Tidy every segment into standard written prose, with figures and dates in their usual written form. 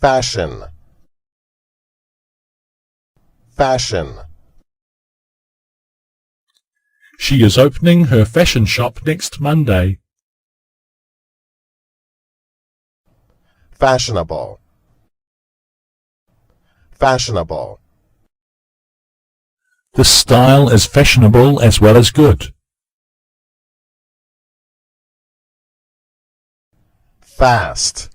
fashion, fashion. She is opening her fashion shop next Monday. Fashionable, fashionable. The style is fashionable as well as good. Fast,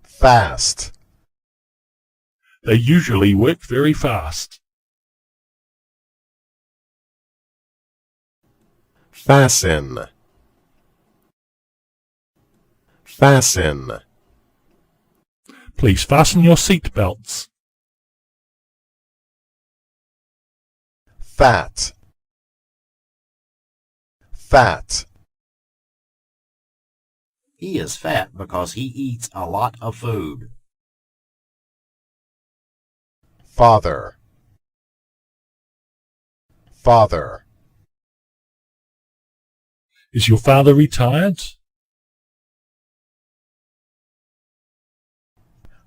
fast. They usually work very fast. Fasten, fasten. Please fasten your seat belts. Fat, fat. He is fat because he eats a lot of food. Father, father. Is your father retired?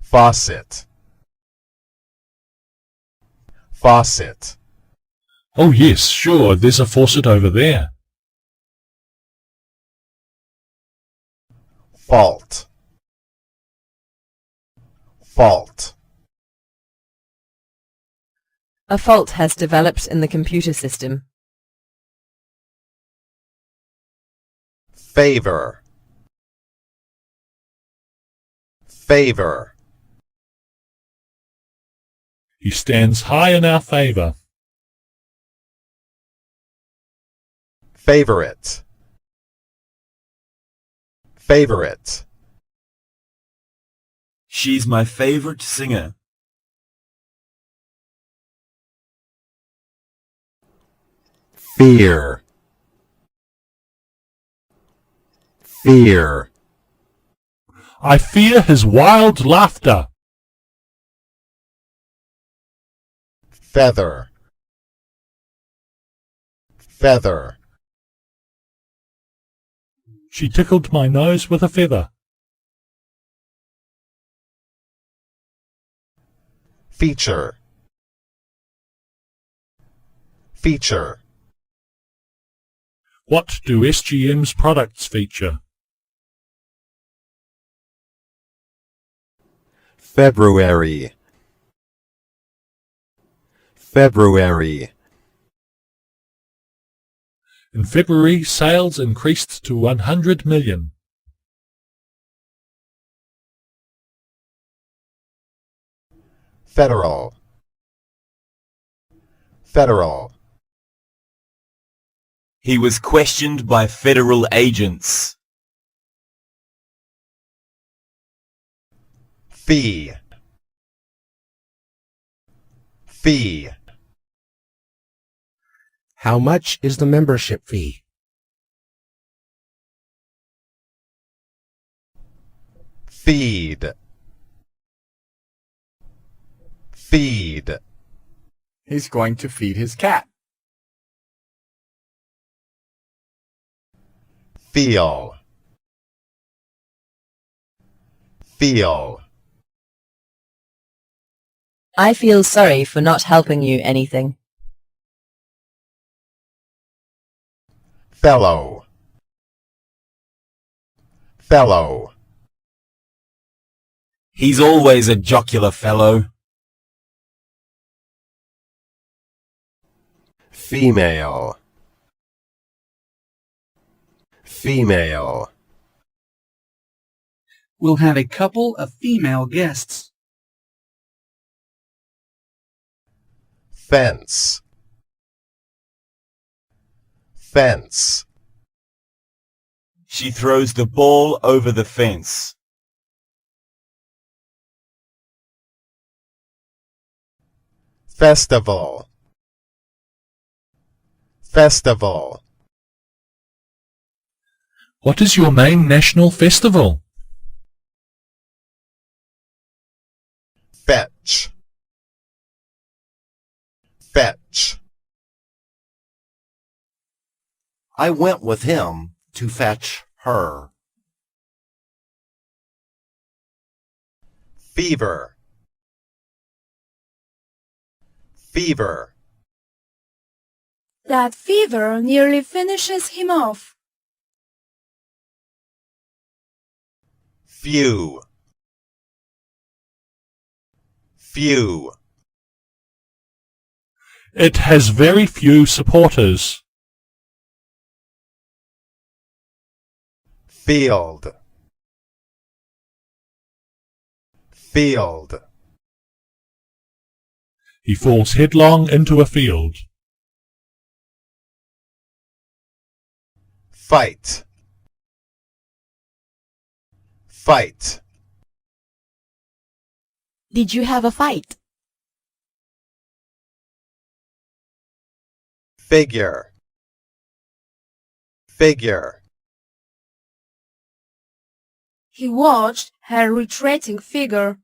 Faucet, faucet. Oh yes, sure, there's a faucet over there. Fault, fault. A fault has developed in the computer system. Favor, favor. He stands high in our favour. Favorite, favorite. She's my favorite singer. Fear, fear. I fear his wild laughter. Feather, feather. She tickled my nose with a feather. Feature, feature. What do SGM's products feature? February, February. In February, sales increased to 100 million. Federal, federal. He was questioned by federal agents. Fee, fee. How much is the membership fee? Feed, feed. He's going to feed his cat. Feel, feel. I feel sorry for not helping you anything. Fellow, fellow. He's always a jocular fellow. Female, female. We'll have a couple of female guests. Fence, fence. She throws the ball over the fence. Festival, festival. What is your main national festival? Fetch, fetch. I went with him to fetch her. fever, fever, That fever nearly finishes him off. few, few, It has very few supporters. field, field, He falls headlong into a field. fight, fight, Did you have a fight? figure, figure, He watched her retreating figure.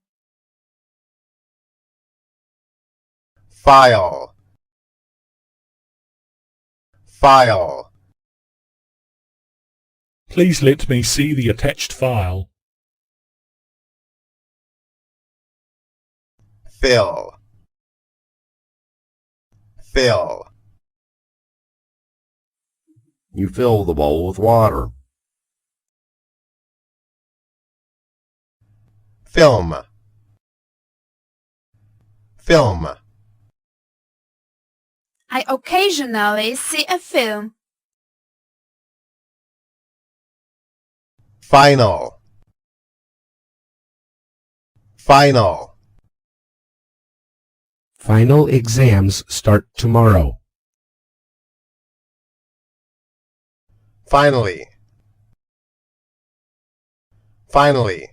file, file, Please let me see the attached file. fill, fill, You fill the bowl with water. film, film, I occasionally see a film. final, final, Final exams start tomorrow. finally, finally,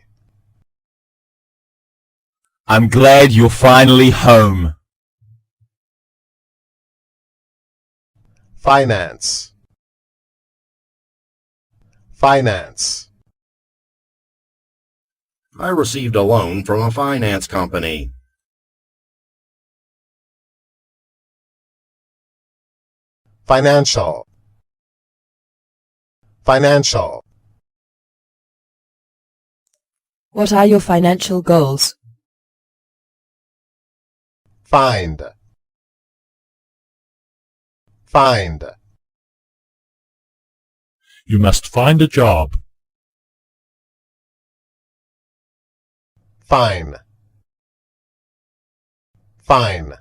I'm glad you're finally home. finance, finance, I received a loan from a finance company. financial, financial, What are your financial goals? find, find, You must find a job. fine, fine,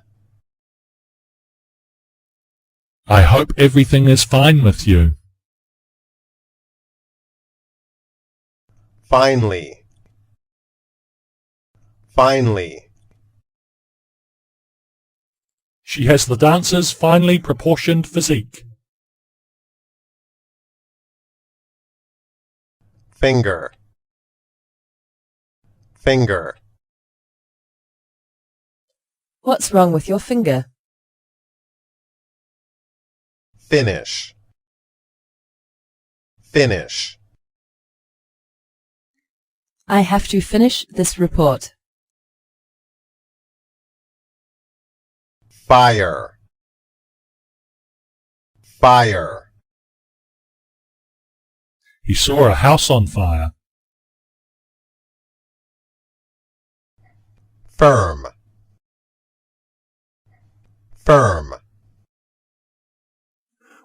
I hope everything is fine with you. finally, finally, She has the dancer's finely proportioned physique. finger, finger, What's wrong with your finger? finish, finish, I have to finish this report. fire, fire, He saw a house on fire. firm, firm,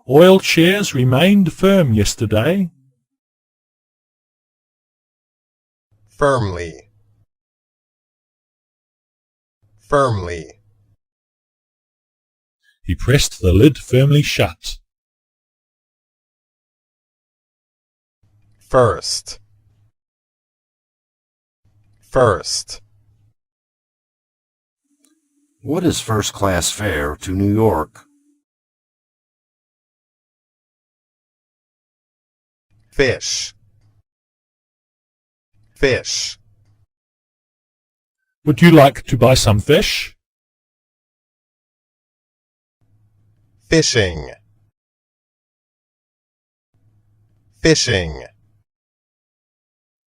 Oil shares remained firm yesterday. firmly, firmly, He pressed the lid firmly shut. first, first, What is first-class fare to New York? fish, fish, Would you like to buy some fish? fishing, fishing,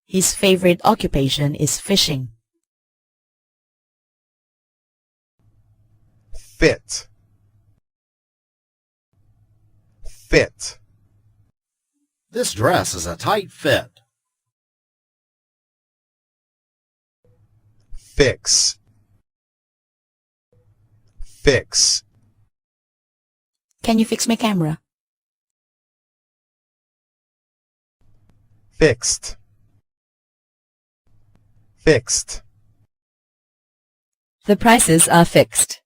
His favorite occupation is fishing. fit, fit, This dress is a tight fit. fix, fix, Can you fix my camera? fixed, fixed, The prices are fixed.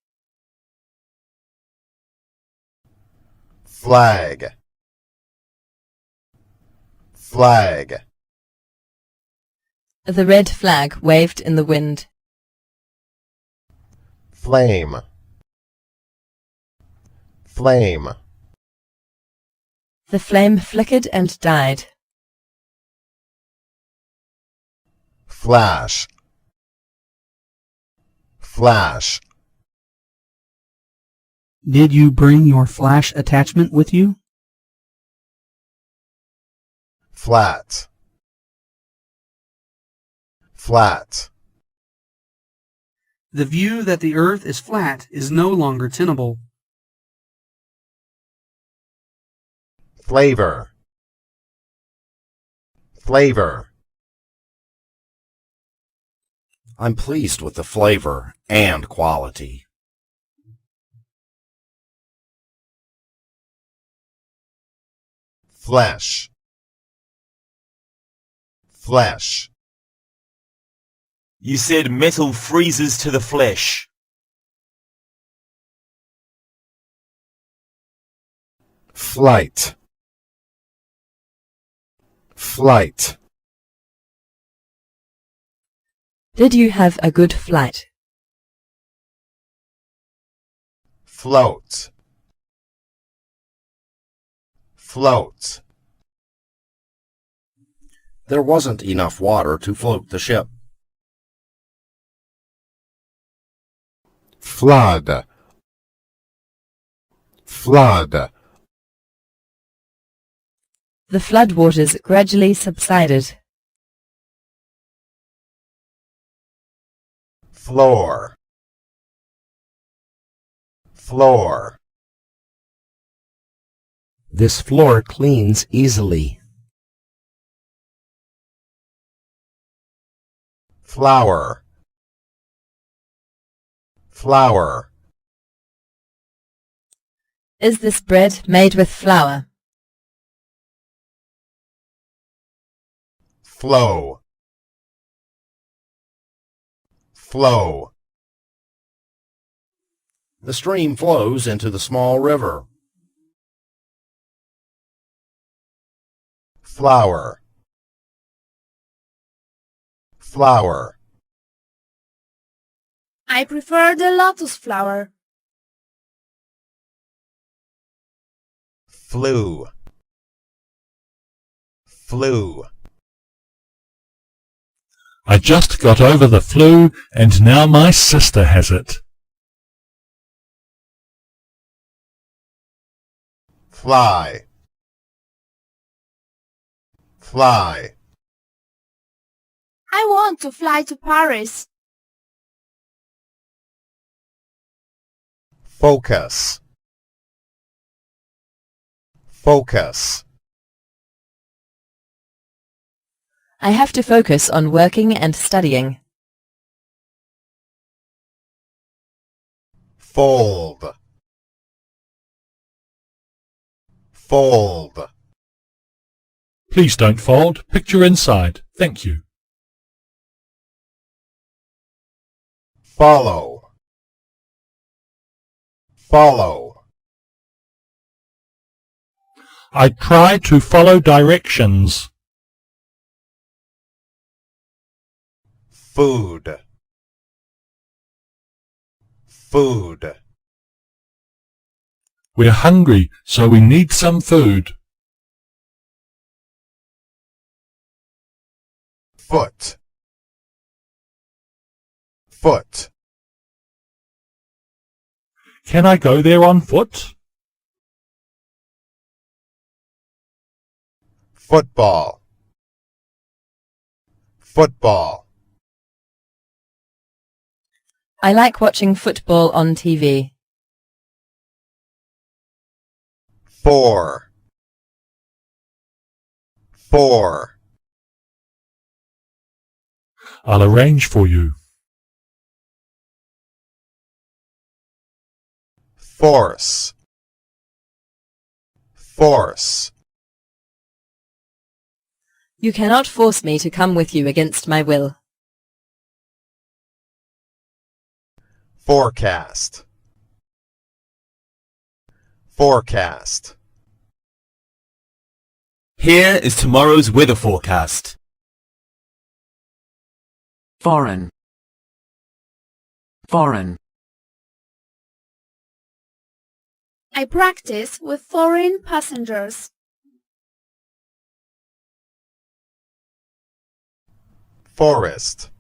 flag, flag, The red flag waved in the wind. flame, flame, The flame flickered and died. flash, flash, Did you bring your flash attachment with you? flat, flat, The view that the Earth is flat is no longer tenable. flavor, flavor, I'm pleased with the flavor and quality. flesh, flesh, You said metal freezes to the flesh. Flight, flight, Did you have a good flight? float, float, There wasn't enough water to float the ship. flood, flood, The floodwaters gradually subsided. floor, floor, This floor cleans easily. flower, flower, Is this bread made with flour? flow, flow, The stream flows into the small river. flower, flower, I prefer the lotus flower. flew, flew, I just got over the flu and now my sister has it. fly, fly, I want to fly to Paris. focus, focus, I have to focus on working and studying. fold, fold, Please don't fold. Picture inside. Thank you. follow, follow, I try to follow directions. food, food, We're hungry, so we need some food. foot, foot, Can I go there on foot? football, football, I like watching football on TV. four, four, I'll arrange for you. Force. Force. You cannot force me to come with you against my will. Forecast. Forecast. Here is tomorrow's weather forecast. Foreign. Foreign. I practice with foreign passengers. Forest.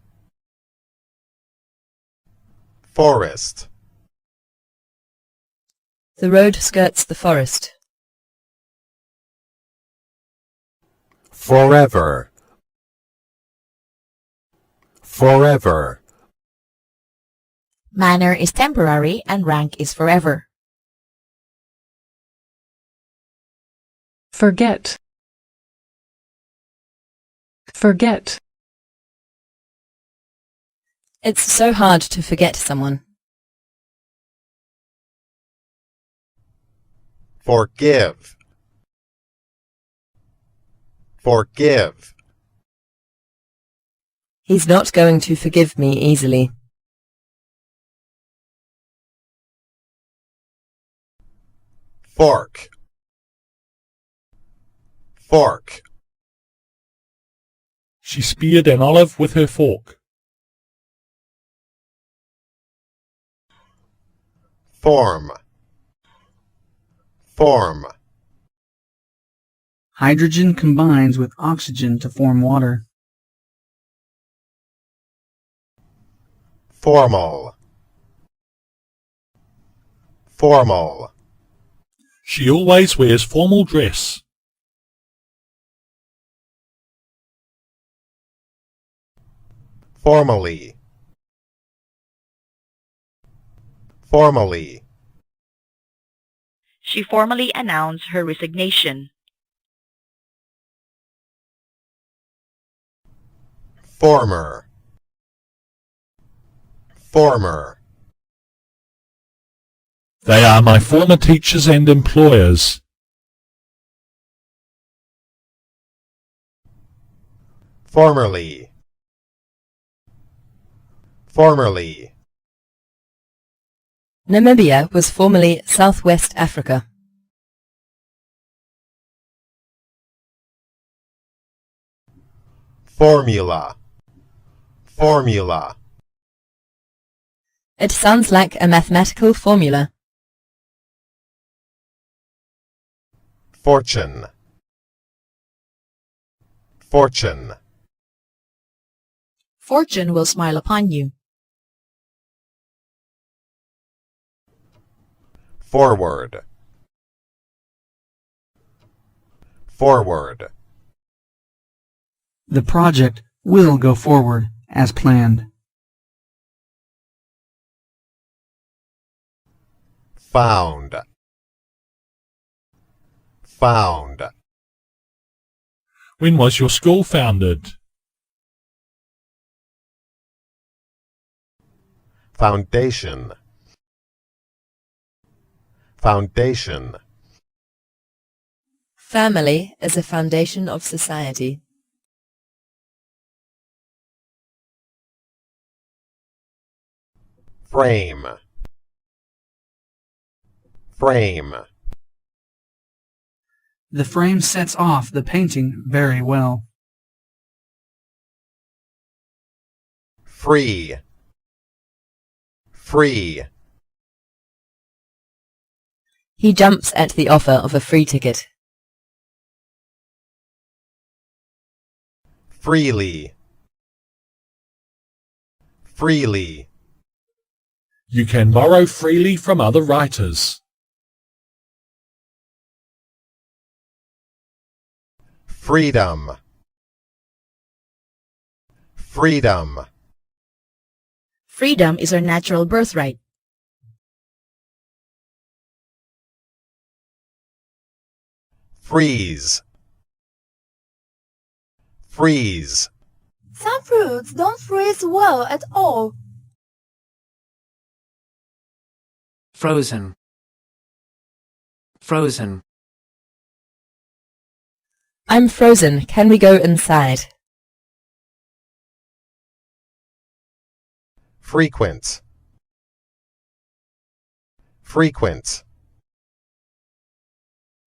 Forest. The road skirts the forest. Forever. Forever. Manner is temporary and rank is forever. Forget. Forget. It's so hard to forget someone. Forgive. Forgive. He's not going to forgive me easily. Fork. Fork. She speared an olive with her fork. Form. Form. Hydrogen combines with oxygen to form water. Formal. Formal. She always wears formal dress. Formally. Formally. She formally announced her resignation. Former. Former. They are my former teachers and employers. Formerly. Formerly. Namibia was formerly Southwest Africa. Formula. Formula. It sounds like a mathematical formula. Fortune. Fortune. Fortune will smile upon you. Forward. Forward. The project will go forward as planned. Found. Found. When was your school founded? Foundation. Foundation. Family is a foundation of society. Frame. Frame. The frame sets off the painting very well. Free. Free. He jumps at the offer of a free ticket. Freely. Freely. You can borrow freely from other writers. Freedom. Freedom. Freedom is our natural birthright. Freeze. Freeze. Some fruits don't freeze well at all. Frozen. Frozen. I'm frozen. Can we go inside? Frequent. Frequent.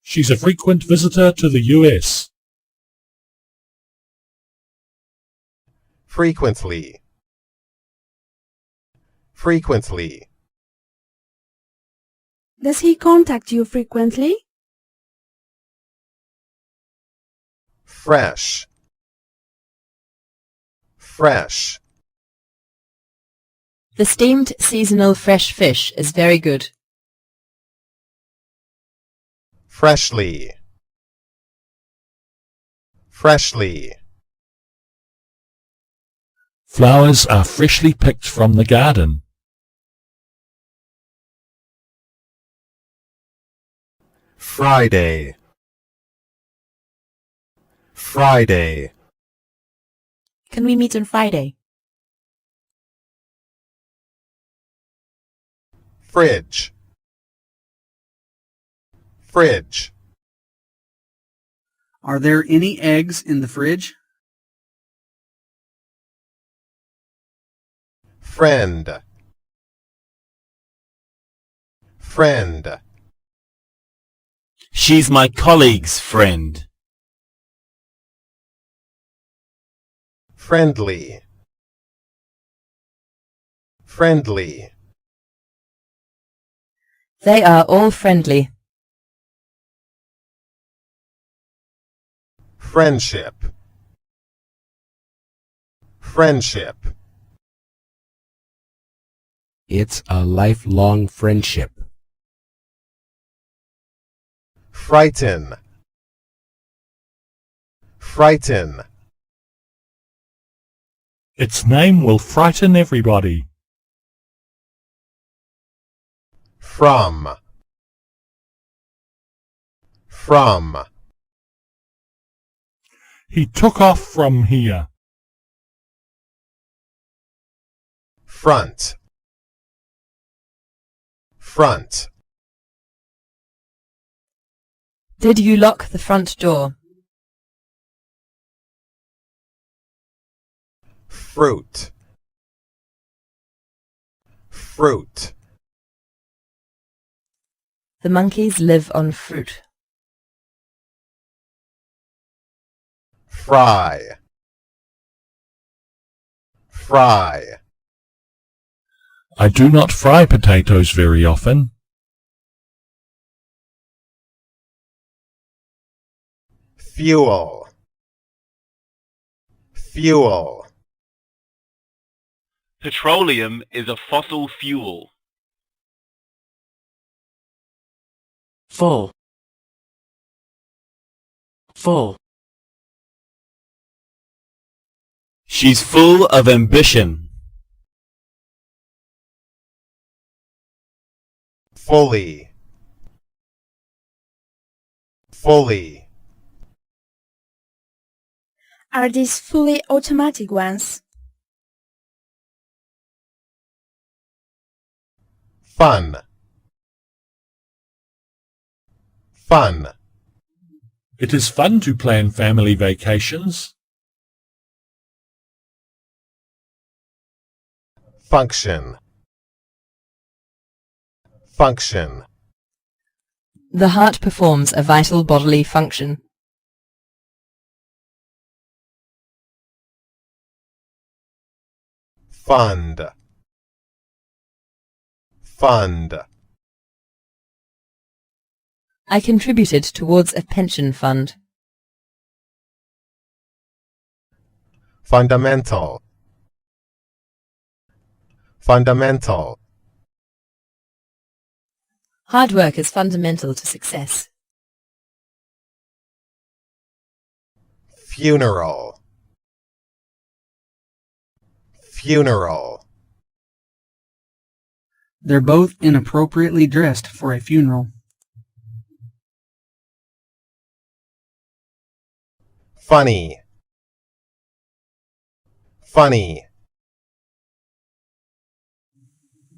She's a frequent visitor to the US. Frequently. Frequently. Does he contact you frequently? Fresh. Fresh. The steamed seasonal fresh fish is very good. Freshly. Freshly. Flowers are freshly picked from the garden. Friday. Friday. Can we meet on Friday? Fridge. Fridge. Are there any eggs in the fridge? Friend. Friend. She's my colleague's friend. Friendly. Friendly. They are all friendly. Friendship. Friendship. It's a lifelong friendship. Frighten. Frighten. Its name will frighten everybody. From. From. He took off from here. Front. Front. Did you lock the front door? Fruit. Fruit. The monkeys live on fruit. Fry. Fry. I do not fry potatoes very often. Fuel. Fuel. Petroleum is a fossil fuel. Full. Full. She's full of ambition. Fully. Fully. Are these fully automatic ones? Fun. Fun. It is fun to plan family vacations. Function. Function. The heart performs a vital bodily function. Fund. Fund. I contributed towards a pension fund. Fundamental. Fundamental. Hard work is fundamental to success. Funeral. Funeral. They're both inappropriately dressed for a funeral. Funny. Funny.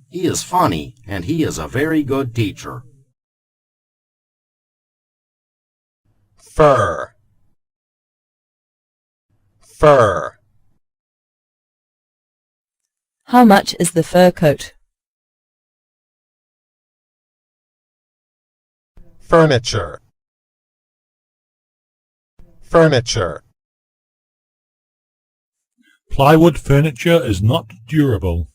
He is funny, and he is a very good teacher. Fur. Fur. How much is the fur coat? Furniture. Furniture. Plywood furniture is not durable.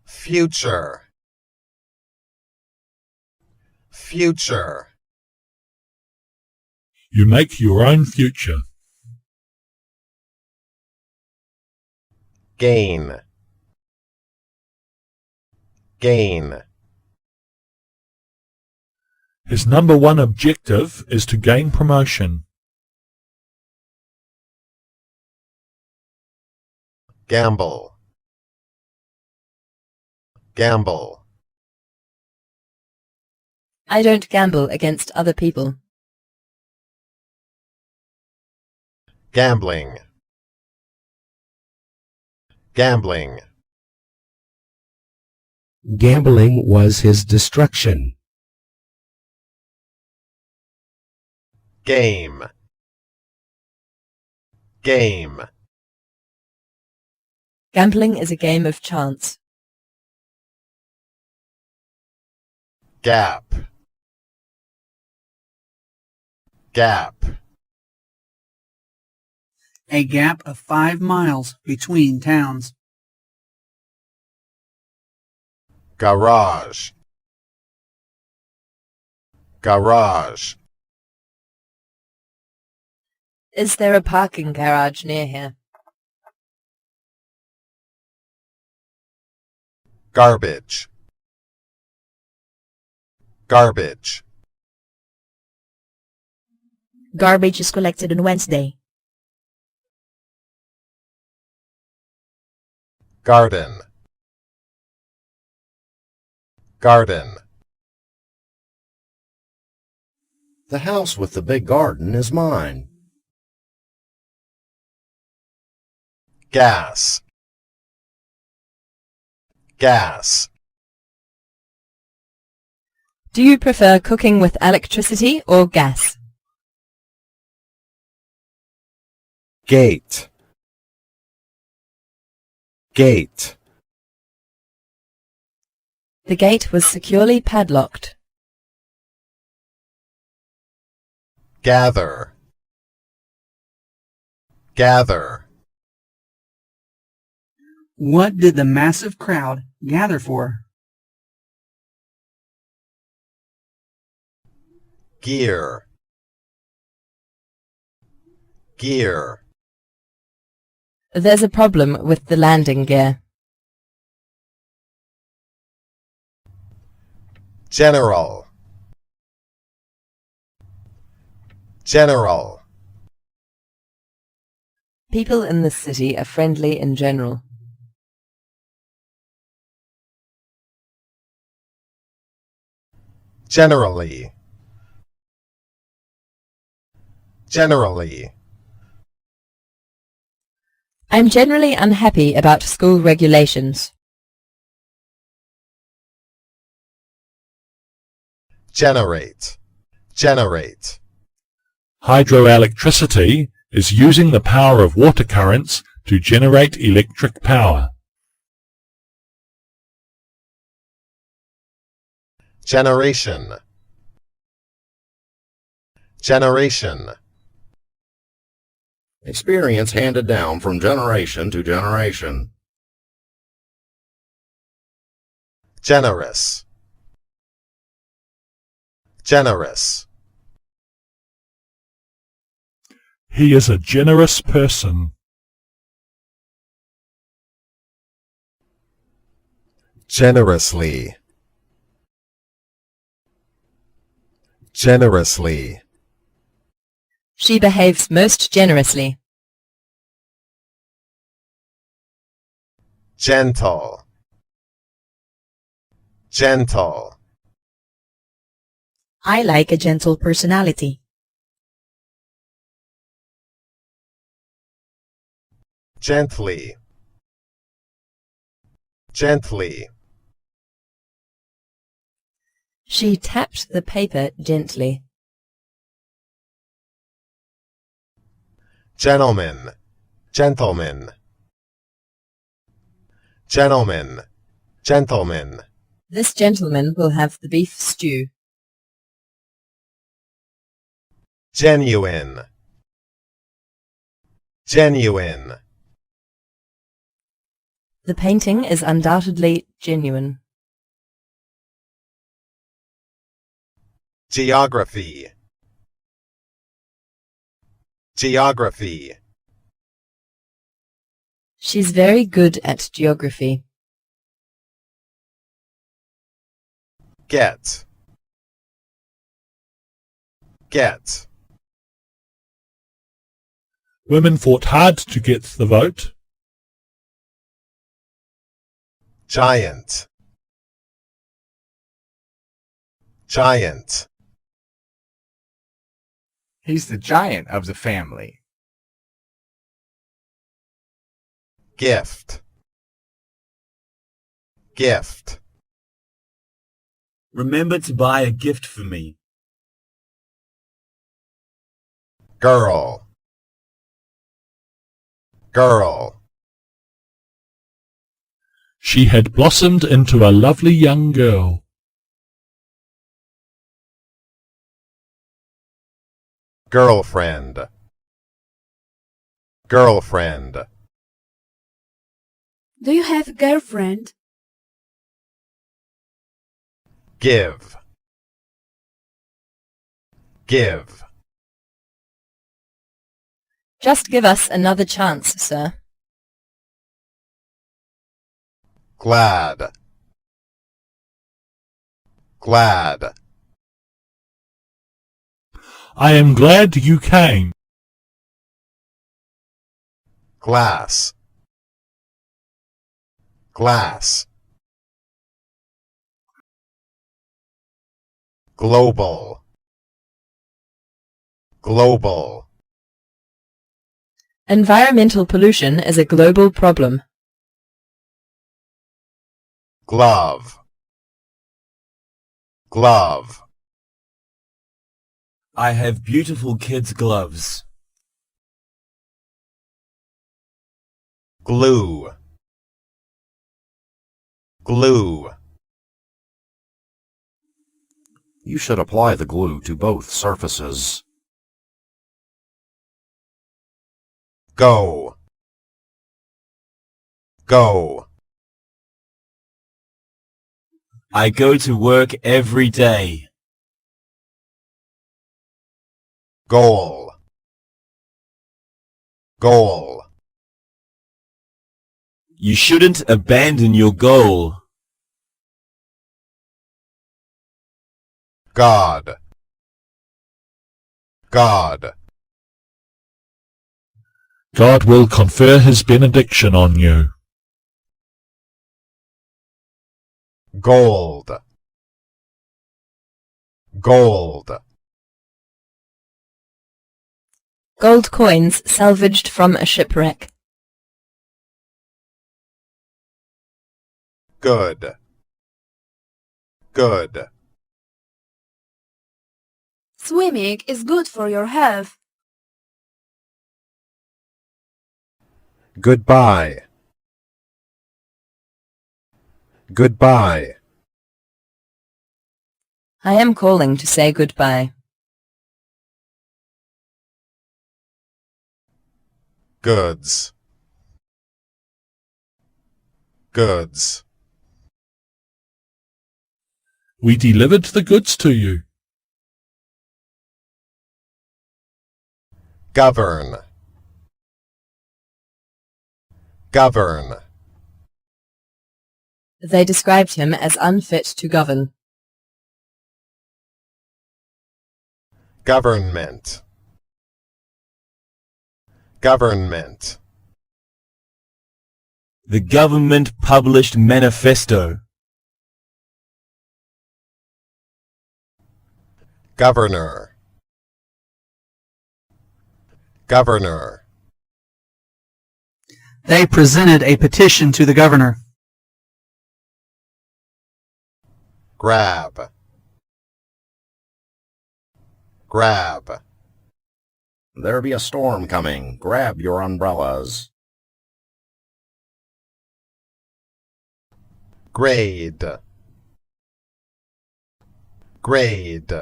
Future. Future. You make your own future. Gain. Gain. His number one objective is to gain promotion. Gamble. Gamble. I don't gamble against other people. Gambling. Gambling. Gambling was his destruction. Game. Game. Gambling is a game of chance. Gap. Gap. A gap of 5 miles between towns. Garage. Garage. Is there a parking garage near here? Garbage. Garbage. Garbage is collected on Wednesday. Garden. Garden. The house with the big garden is mine. Gas. Gas. Do you prefer cooking with electricity or gas? Gate. Gate. The gate was securely padlocked. Gather. Gather. What did the massive crowd gather for? Gear. Gear. There's a problem with the landing gear. General. General. People in this city are friendly in general. Generally. Generally. I'm generally unhappy about school regulations. Generate. Generate. Hydroelectricity is using the power of water currents to generate electric power. Generation. Generation. Experience handed down from generation to generation. Generous. Generous. He is a generous person. Generously. Generously. She behaves most generously. Gentle. Gentle. I like a gentle personality. Gently. Gently. She tapped the paper gently. Gentleman, gentleman. Gentleman, gentleman. This gentleman will have the beef stew. Genuine, genuine. The painting is undoubtedly genuine. Geography, geography. She's very good at geography. Get, get. Women fought hard to get the vote. Giant, giant. He's the giant of the family. Gift, gift. Remember to buy a gift for me. Girl, girl. She had blossomed into a lovely young girl. Girlfriend, girlfriend. Do you have a girlfriend? Give, give. Just give us another chance, sir. Glad, glad. I am glad you came. Glass, glass. Global, global. Environmental pollution is a global problem. Glove, glove. I have beautiful kids' gloves. Glue, glue. You should apply the glue to both surfaces. Go, go. I go to work every day. Goal, goal. You shouldn't abandon your goal. God, God. God will confer his benediction on you. Gold, gold. Gold coins salvaged from a shipwreck. Good, good. Swimming is good for your health. Goodbye, goodbye. I am calling to say goodbye. Goods, goods. We delivered the goods to you. Govern, govern. They described him as unfit to govern. Government, government. The government published manifesto. Governor, governor. They presented a petition to the governor. Grab, grab, There be a storm coming. Grab your umbrellas. grade, grade,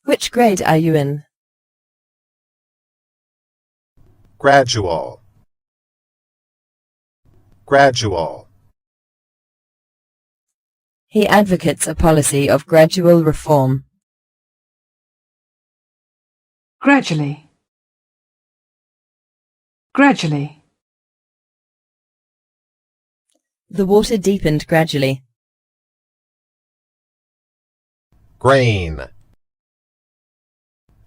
Which grade are you in? gradual, gradual, He advocates a policy of gradual reform. Gradually. Gradually. The water deepened gradually. grain,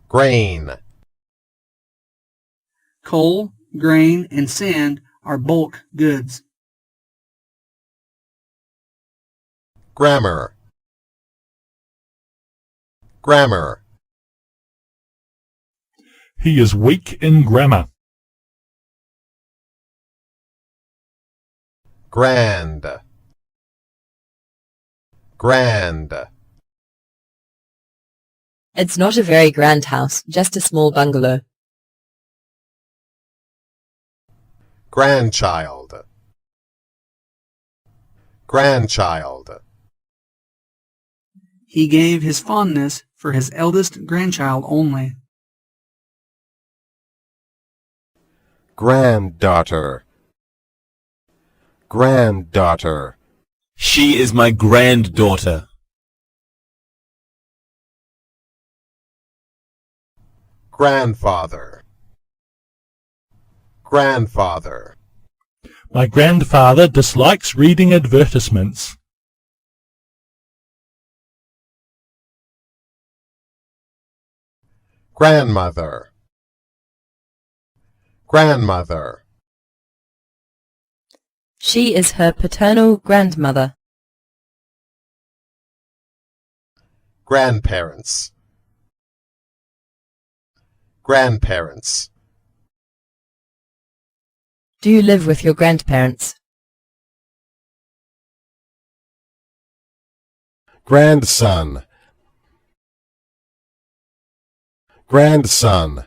grain, Coal, grain, and sand are bulk goods. grammar, grammar, He is weak in grammar. grand, grand, It's not a very grand house, just a small bungalow. grandchild, grandchild, He gave his fondness for his eldest grandchild only. granddaughter, granddaughter, She is my granddaughter. grandfather, grandfather, My grandfather dislikes reading advertisements. grandmother, grandmother, She is her paternal grandmother. grandparents, grandparents, Do you live with your grandparents? grandson, grandson,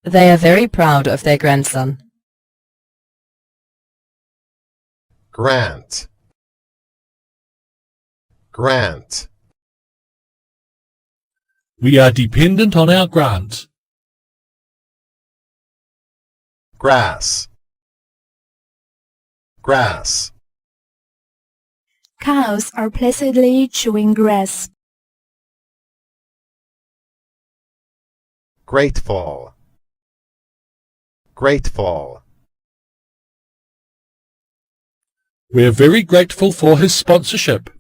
They are very proud of their grandson. grant, grant, We are dependent on our grant. grass, grass, Cows are placidly chewing grass. grateful, grateful, We're very grateful for his sponsorship.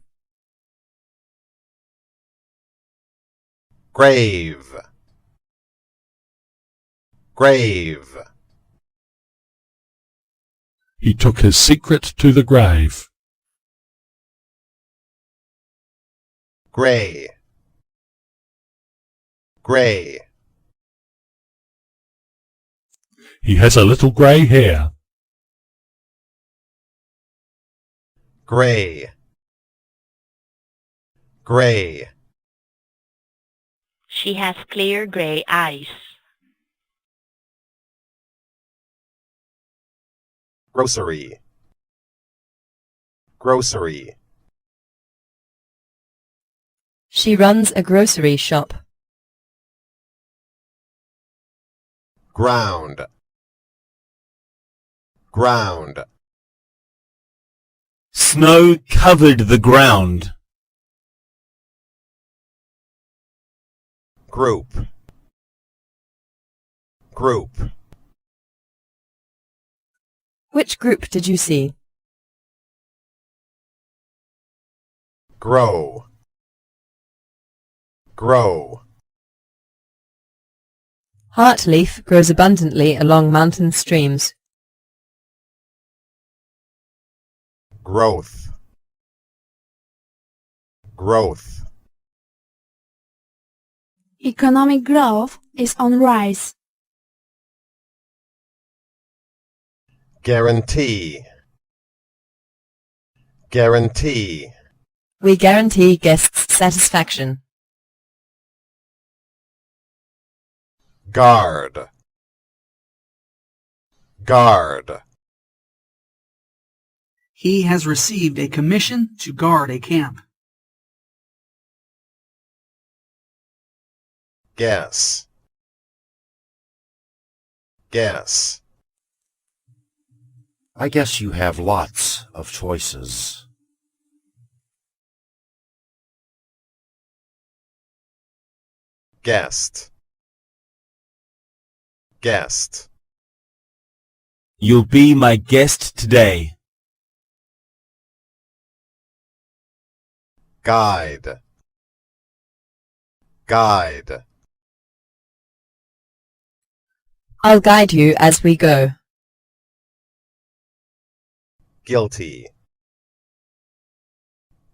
grave, grave, He took his secret to the grave. gray, gray, He has a little grey hair. gray, gray, She has clear gray eyes. grocery, grocery, She runs a grocery shop. ground, ground, Snow covered the ground. group, group, Which group did you see? grow, grow, Heartleaf grows abundantly along mountain streams. growth, growth, Economic growth is on rise. guarantee, guarantee, We guarantee guests' satisfaction. Guard. Guard. He has received a commission to guard a camp. Guess. Guess. I guess you have lots of choices. Guest. Guest. You'll be my guest today. Guide. Guide. I'll guide you as we go. Guilty.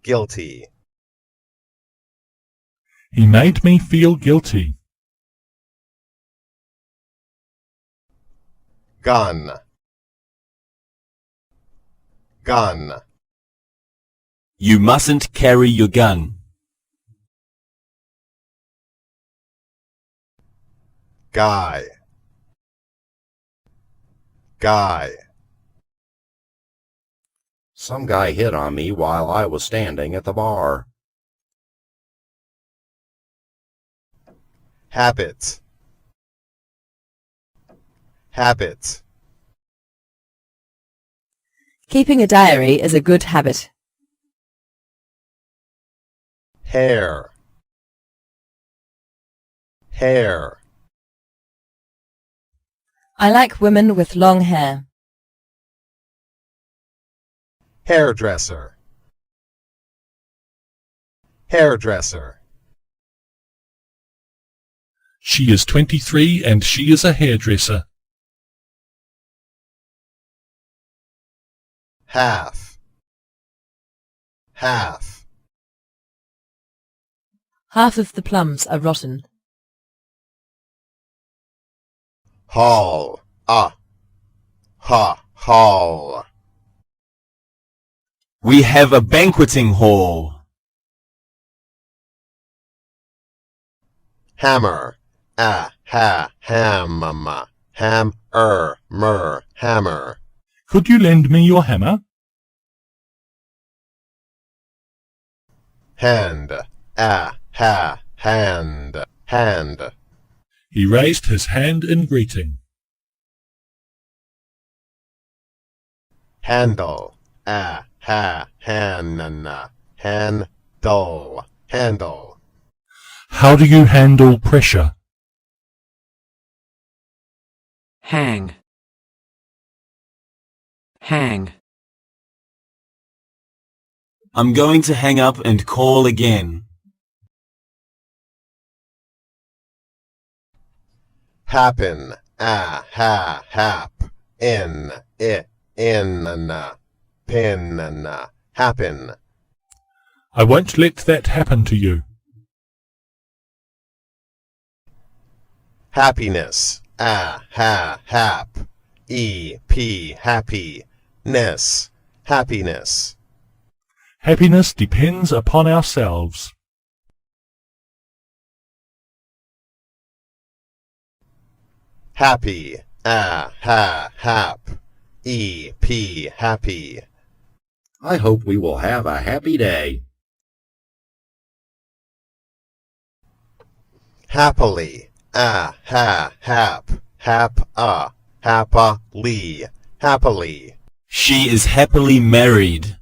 Guilty. He made me feel guilty. Gun. Gun. You mustn't carry your gun. Guy. Guy. Some guy hit on me while I was standing at the bar. Habit. Habit. Keeping a diary is a good habit. Hair. Hair. I like women with long hair. Hairdresser. Hairdresser. She is 23 and she is a hairdresser. Half. Half. Half of the plums are rotten. Hall. Hall. We have a banqueting hall. Hammer. Hammer. Hammer. Could you lend me your hammer? Hand. Hand. Hand. He raised his hand in greeting. Handle. Handle. Handle. How do you handle pressure? Hang. Hang. I'm going to hang up and call again. Happen. Hap. In. Pin. Happen. I won't let that happen to you. Happiness. Hap. Happy. Ness. Happiness. Happiness depends upon ourselves. Happy. Hap. Happy. I hope we will have a happy day. Happily. Hap. Happily. Happily. She is happily married.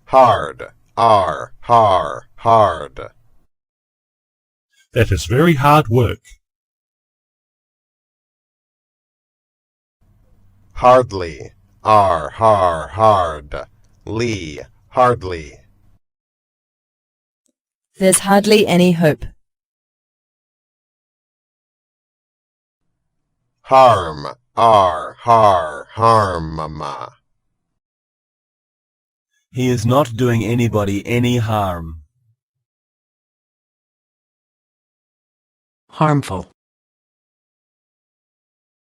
Hard. Hard. That is very hard work. Hardly. Hard. Hardly. There's hardly any hope. Harm. Harm. He is not doing anybody any harm. Harmful.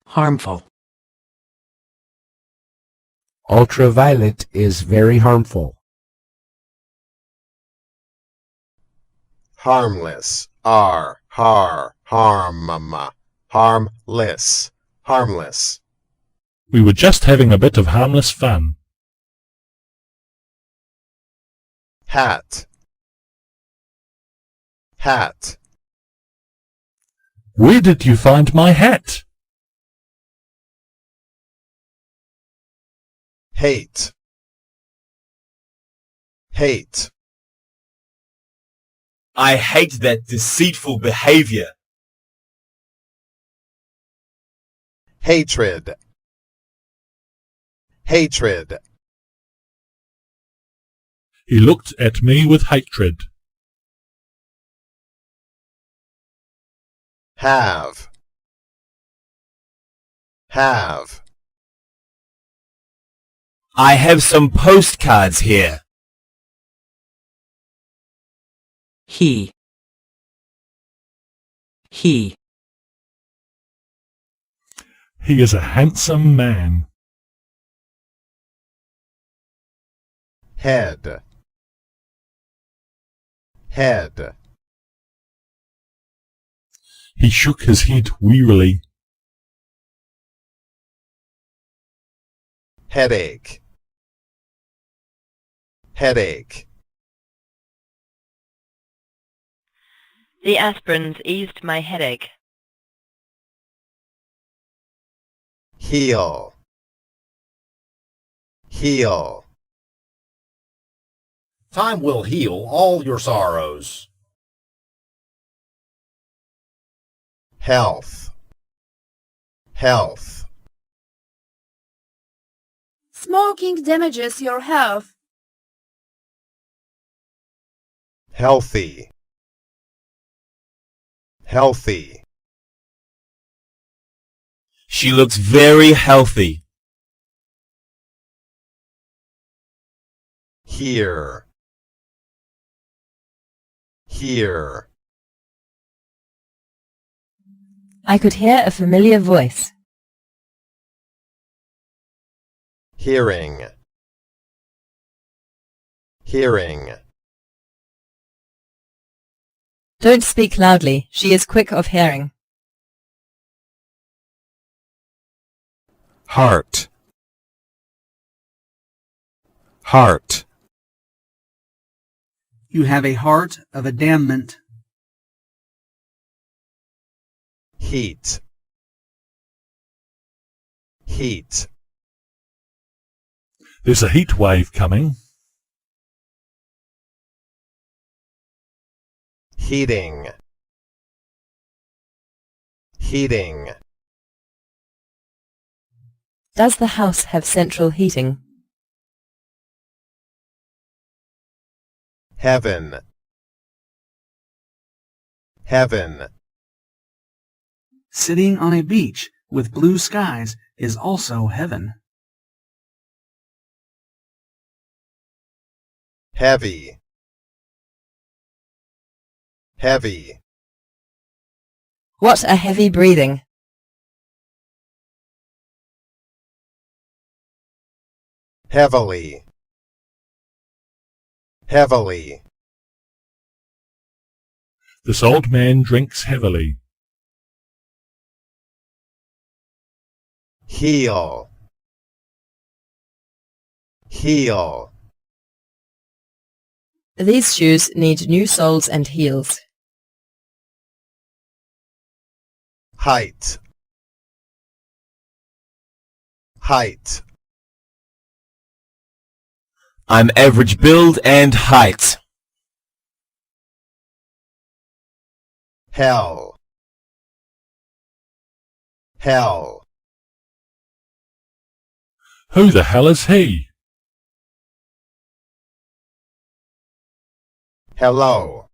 Harmful. Ultraviolet is very harmful. Harmless. Harmless. Harmless. We were just having a bit of harmless fun. Hat. Hat. Where did you find my hat? Hate. Hate. I hate that deceitful behavior. Hatred. Hatred. He looked at me with hatred. Have. Have. I have some postcards here. He. He is a handsome man. Head. Head. He shook his head wearily. Headache. Headache. The aspirins eased my headache. Heal. Heal. Time will heal all your sorrows. Health. Health. Smoking damages your health. Healthy. Healthy. She looks very healthy. Here. Here. I could hear a familiar voice. Hearing. Hearing. Don't speak loudly. She is quick of hearing. Heart. Heart. You have a heart of a damnment. Heat. Heat. There's a heat wave coming. Heating. Heating. Does the house have central heating? Heaven. Heaven. Sitting on a beach with blue skies is also heaven. Heavy. Heavy. What a heavy breathing. Heavily. Heavily. This old man drinks heavily. Heal. Heal. These shoes need new soles and heels. Height. Height. I'm average build and height. Hell. Hell. Who the hell is he? Hello.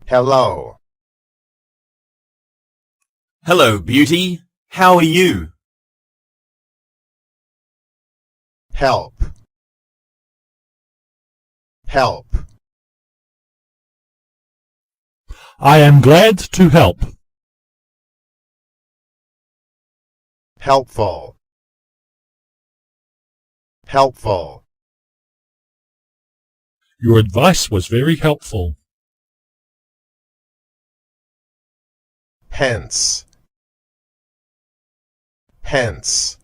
Hello. Hello, beauty. How are you? Help. Help. I am glad to help. Helpful. helpful, Your advice was very helpful. hence, hence,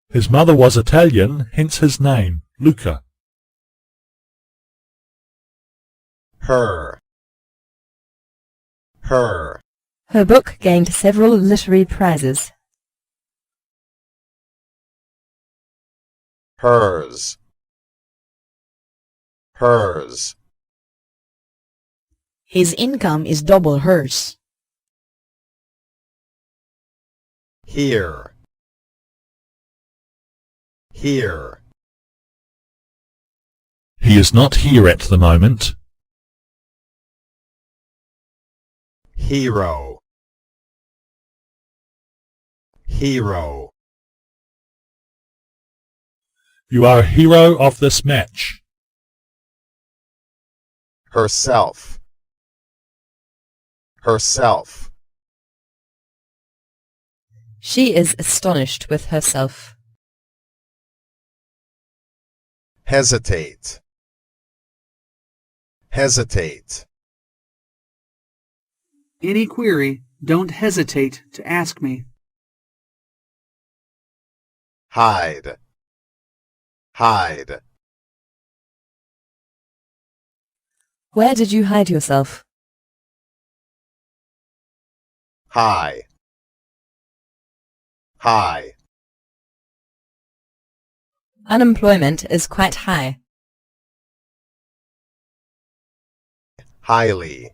His mother was Italian, hence his name, Luca. her, her, Her book gained several literary prizes. hers, hers, His income is double hers. here, here, He is not here at the moment. hero, hero, You are a hero of this match. herself, herself, She is astonished with herself. hesitate, hesitate, Any query, don't hesitate to ask me. hide, hide, Where did you hide yourself? high, high, Unemployment is quite high. highly,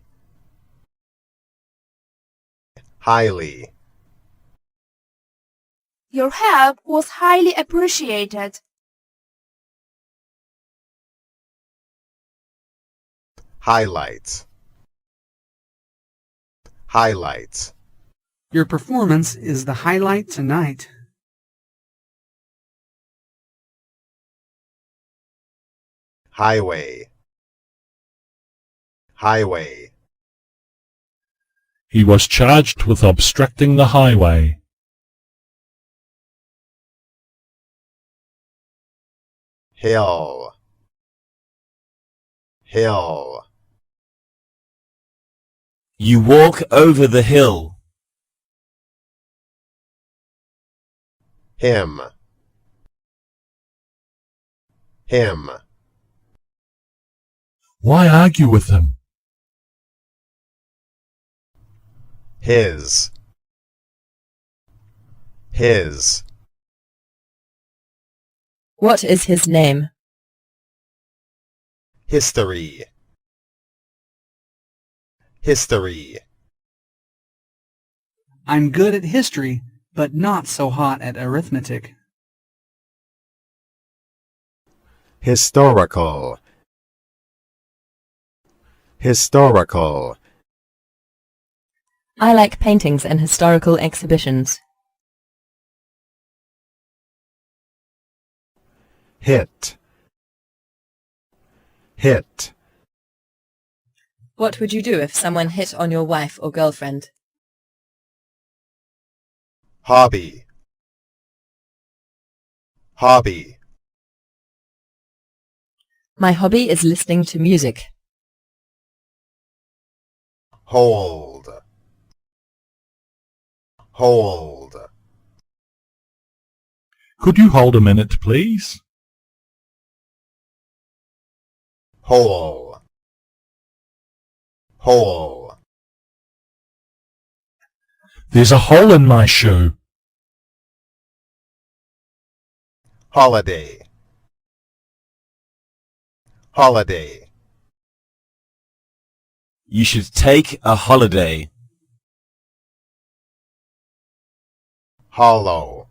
highly, Your help was highly appreciated. highlight, highlight, Your performance is the highlight tonight. highway, highway, He was charged with obstructing the highway. hill, hill, You walk over the hill. him, him, Why argue with him? his, his, What is his name? history, history, I'm good at history, but not so hot at arithmetic. historical, historical, I like paintings and historical exhibitions. hit, hit, What would you do if someone hit on your wife or girlfriend? hobby, hobby, My hobby is listening to music. hold, hold, Could you hold a minute, please? hole, hole, There's a hole in my shoe. holiday, holiday, You should take a holiday. hollow,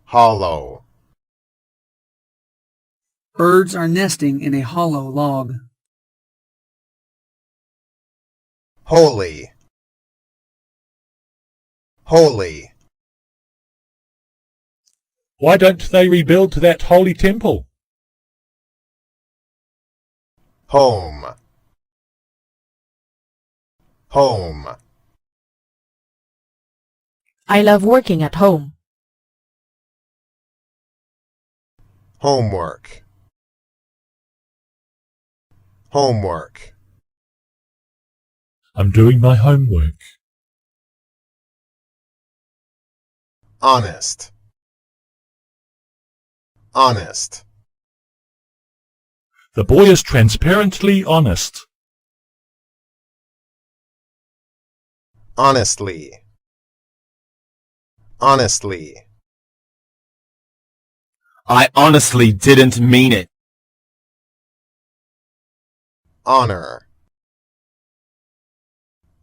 hollow, Birds are nesting in a hollow log. holy, holy, Why don't they rebuild that holy temple? home, home, I love working at home. Homework. Homework. I'm doing my homework. Honest. Honest. The boy is transparently honest. Honestly. Honestly. I honestly didn't mean it. Honor.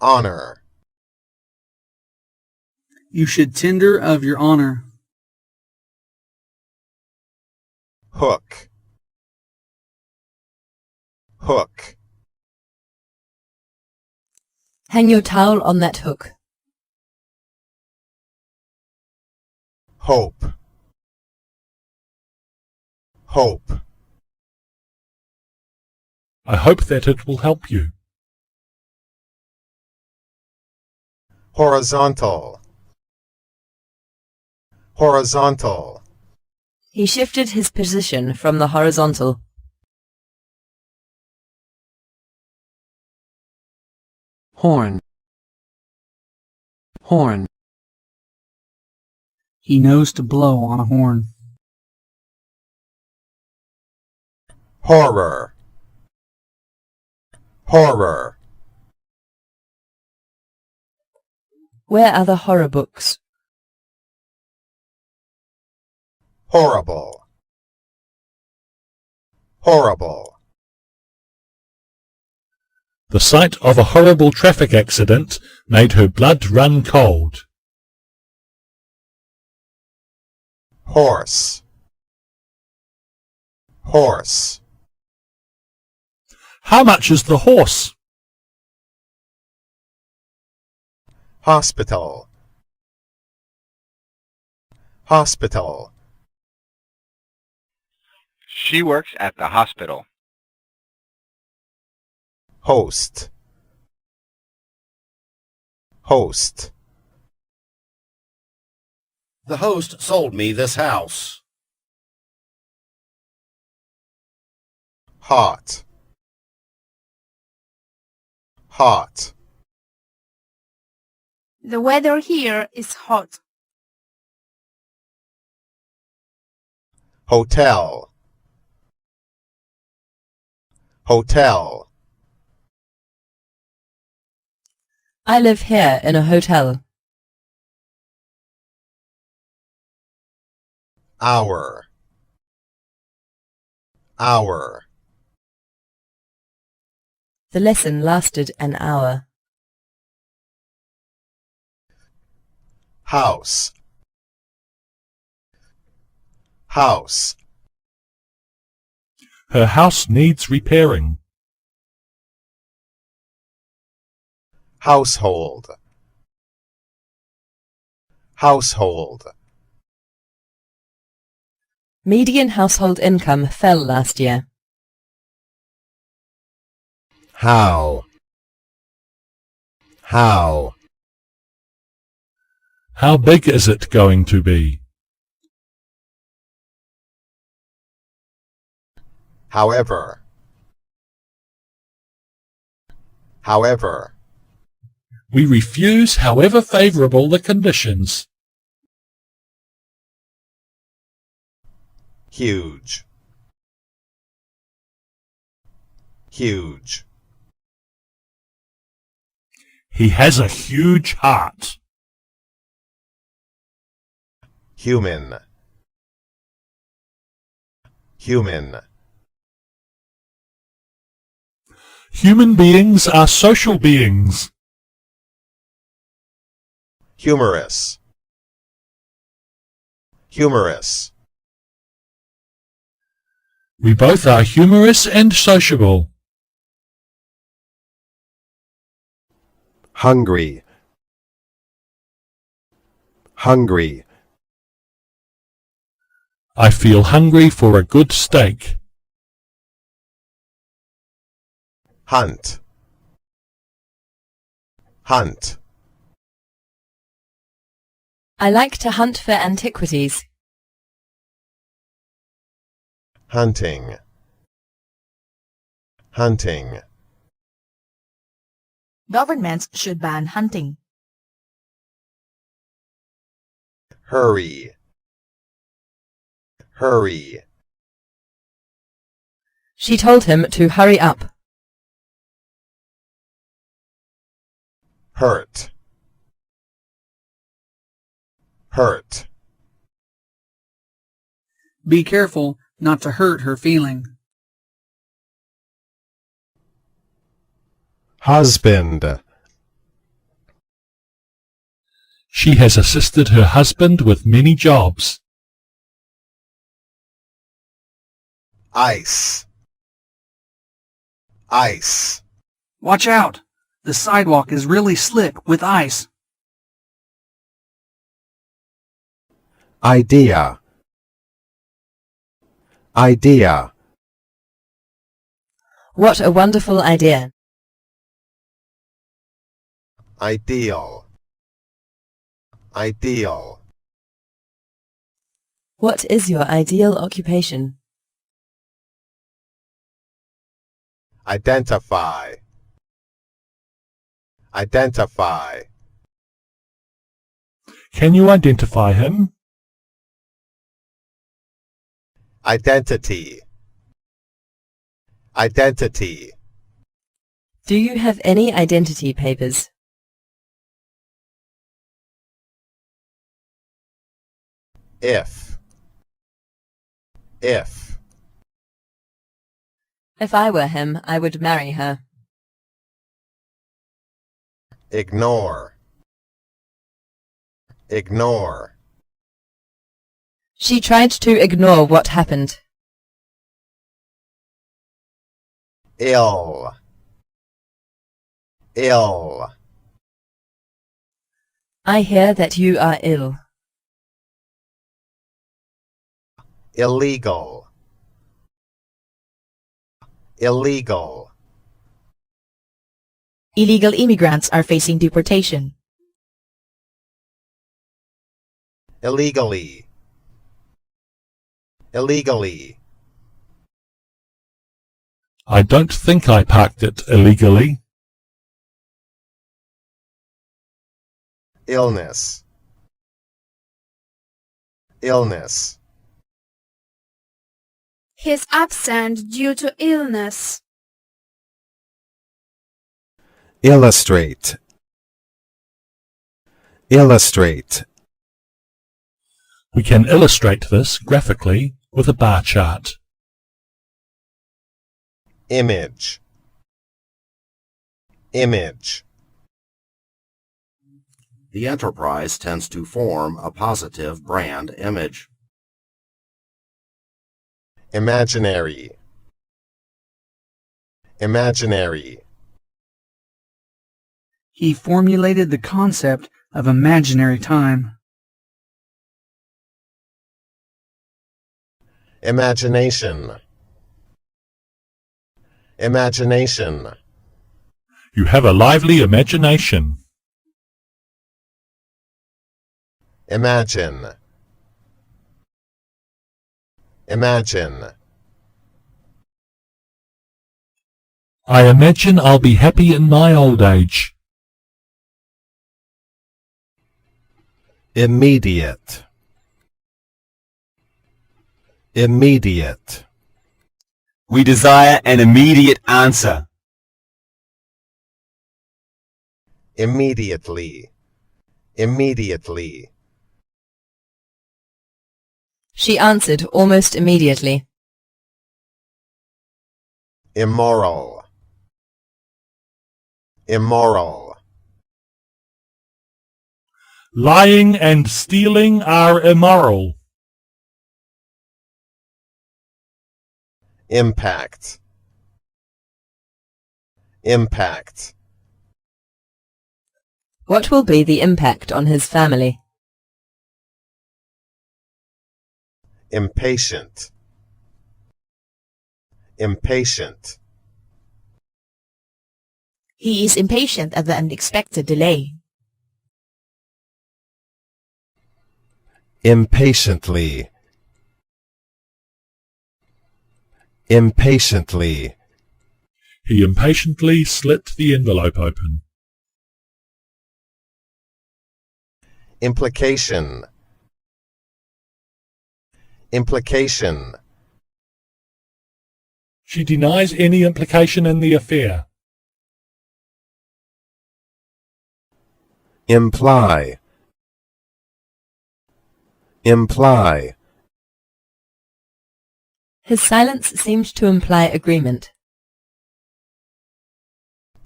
Honor. You should tender of your honor. Hook. Hook. Hang your towel on that hook. Hope. Hope. I hope that it will help you. Horizontal. Horizontal. He shifted his position from the horizontal. Horn. Horn. He knows to blow on a horn. Horror. Horror. Where are the horror books? Horrible. Horrible. The sight of a horrible traffic accident made her blood run cold. Horse. Horse. How much is the horse? Hospital. Hospital. She works at the hospital. Host. Host. The host sold me this house. Hot. Hot. The weather here is hot. Hotel. Hotel. I live here in a hotel. Hour. Hour. The lesson lasted an hour. House. House. Her house needs repairing. Household. Household. Median household income fell last year. How? How? How big is it going to be? However. However. We refuse however favourable the conditions. Huge. Huge. He has a huge heart. Human. Human. Human beings are social beings. Humorous. Humorous. We both are humorous and sociable. Hungry. Hungry. I feel hungry for a good steak. Hunt. Hunt. I like to hunt for antiquities. hunting, hunting, Governments should ban hunting. hurry, hurry, She told him to hurry up. hurt, hurt, Be careful not to hurt her feeling. husband, She has assisted her husband with many jobs. ice, ice, Watch out! The sidewalk is really slick with ice. idea, idea, What a wonderful idea. ideal, ideal, What is your ideal occupation? identify, identify, Can you identify him? identity, identity, Do you have any identity papers? if, if, If I were him, I would marry her. ignore, ignore, She tried to ignore what happened. ill, ill, I hear that you are ill. illegal, illegal, Illegal immigrants are facing deportation. illegally, illegally, I don't think I parked it illegally. illness, illness, He's absent due to illness. illustrate, illustrate, We can illustrate this graphically with a bar chart. image, image, The enterprise tends to form a positive brand image. imaginary, imaginary, He formulated the concept of imaginary time. imagination, imagination, You have a lively imagination. imagine, imagine, I imagine I'll be happy in my old age. immediate, immediate, We desire an immediate answer. immediately, immediately, She answered almost immediately. immoral, immoral, Lying and stealing are immoral. impact, impact, What will be the impact on his family? impatient, impatient, He is impatient at the unexpected delay. impatiently, Impatiently. He impatiently slit the envelope open. Implication. Implication. She denies any implication in the affair. Imply. Imply. His silence seemed to imply agreement.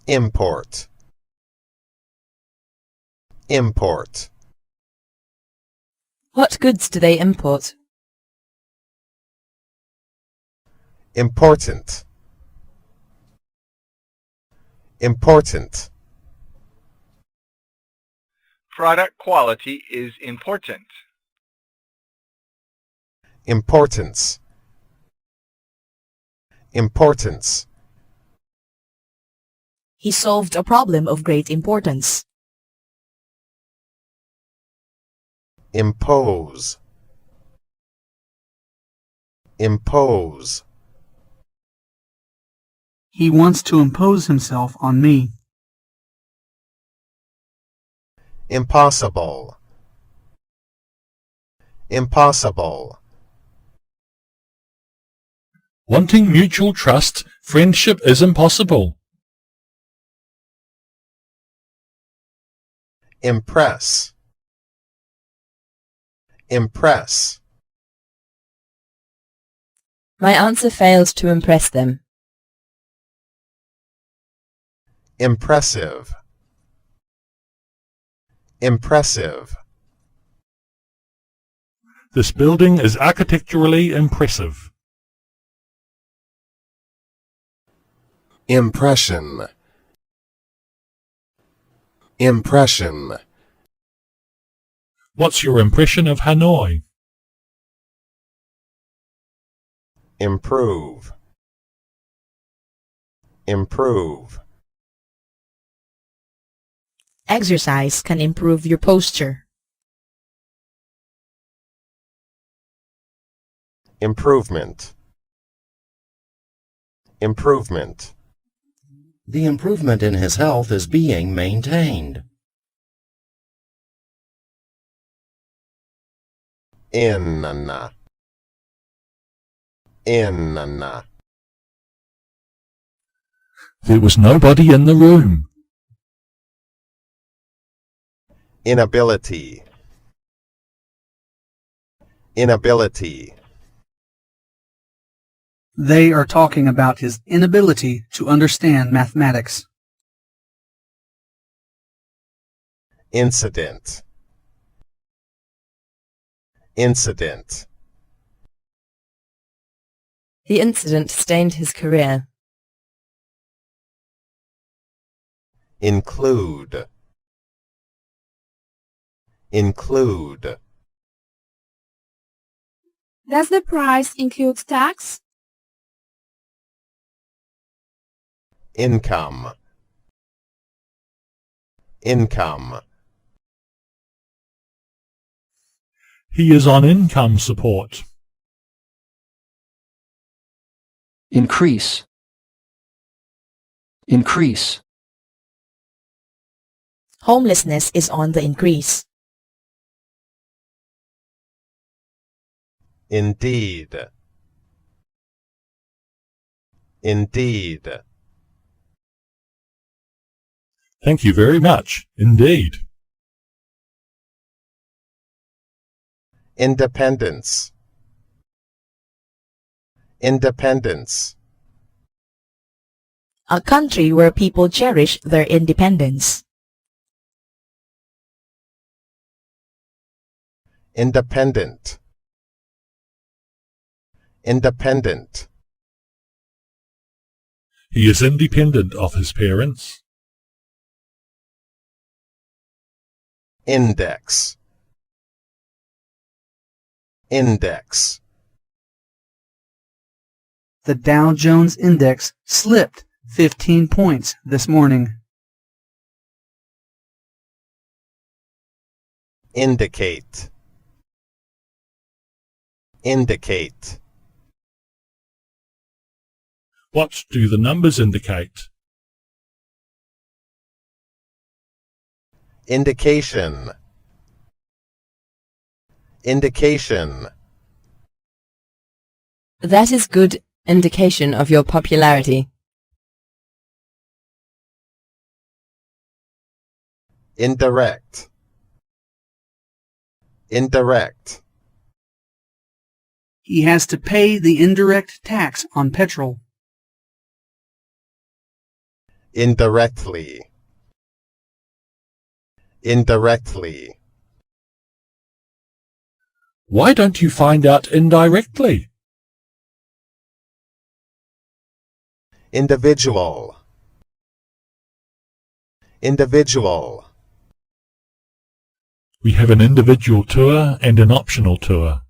Import. Import. What goods do they import? Important. Important. Product quality is important. Importance. Importance. He solved a problem of great importance. Impose. Impose. He wants to impose himself on me. Impossible. Impossible. Wanting mutual trust, friendship is impossible. Impress. Impress. My answer failed to impress them. Impressive. Impressive. This building is architecturally impressive. Impression. Impression. What's your impression of Hanoi? Improve. Improve. Exercise can improve your posture. Improvement. Improvement. The improvement in his health is being maintained. In. In. There was nobody in the room. Inability. Inability. They are talking about his inability to understand mathematics. Incident. Incident. The incident stained his career. Include. Include. Does the price include tax? Income. Income. He is on income support. Increase. Increase. Homelessness is on the increase. Indeed. Indeed. Thank you very much, indeed. Independence. Independence. A country where people cherish their independence. Independent. Independent. He is independent of his parents. Index. Index. The Dow Jones Index slipped 15 points this morning. Indicate. Indicate. What do the numbers indicate? Indication. Indication. That is good indication of your popularity. Indirect. Indirect. He has to pay the indirect tax on petrol. Indirectly. Indirectly. Why don't you find out indirectly? Individual. Individual. We have an individual tour and an optional tour.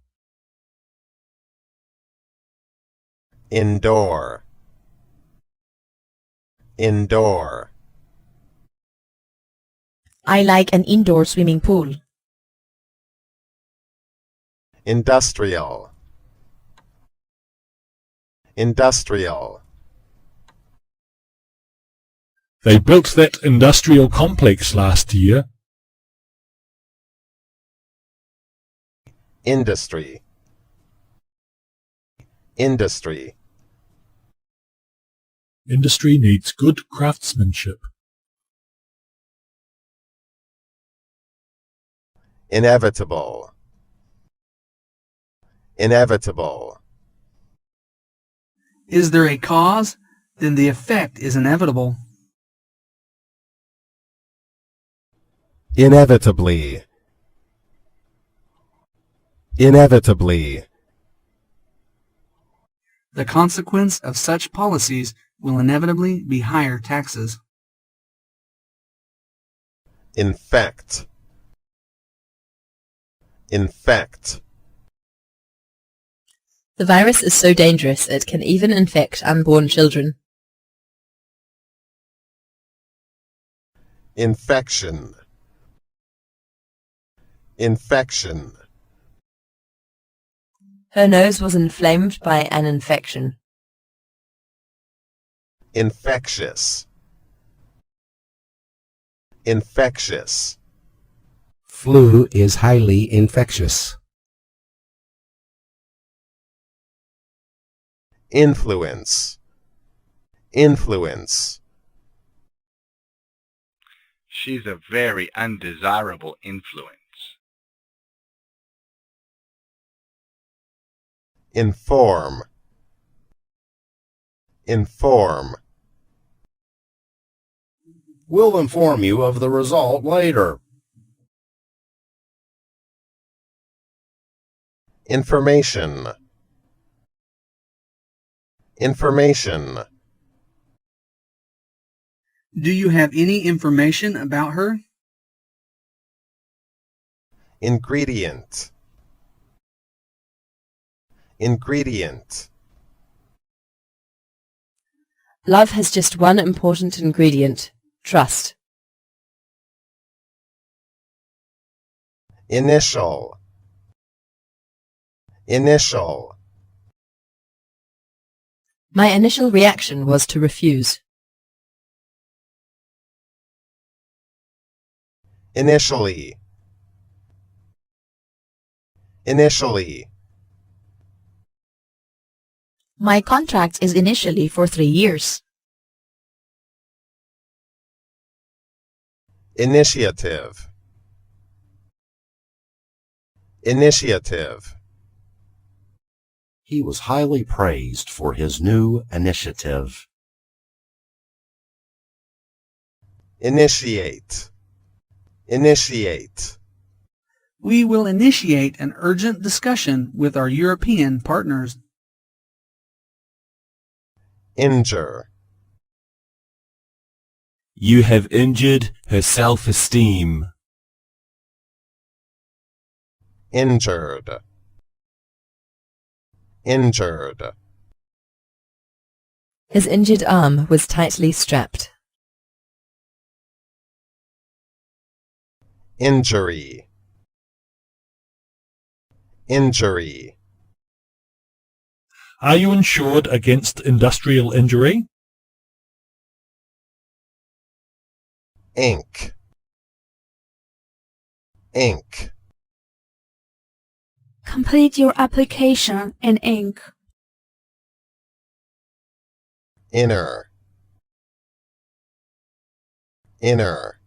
Indoor. Indoor. I like an indoor swimming pool. Industrial. Industrial. They built that industrial complex last year. Industry. Industry. Industry needs good craftsmanship. Inevitable. Inevitable. Is there a cause? Then the effect is inevitable. Inevitably. Inevitably. The consequence of such policies will inevitably be higher taxes. Infect. Infect. The virus is so dangerous it can even infect unborn children. Infection. Infection. Her nose was inflamed by an infection. Infectious. Infectious. Flu is highly infectious. Influence. Influence. She's a very undesirable influence. Inform. Inform. We'll inform you of the result later. Information. Information. Do you have any information about her? Ingredient. Ingredient. Love has just one important ingredient: trust. Initial. Initial. My initial reaction was to refuse. Initially. Initially. My contract is initially for 3 years. Initiative. Initiative. He was highly praised for his new initiative. Initiate. Initiate. We will initiate an urgent discussion with our European partners. Injure. You have injured her self-esteem. Injured. Injured. His injured arm was tightly strapped. Injury. Injury. Are you insured against industrial injury? Ink. Ink. Complete your application in ink. Inner. Inner.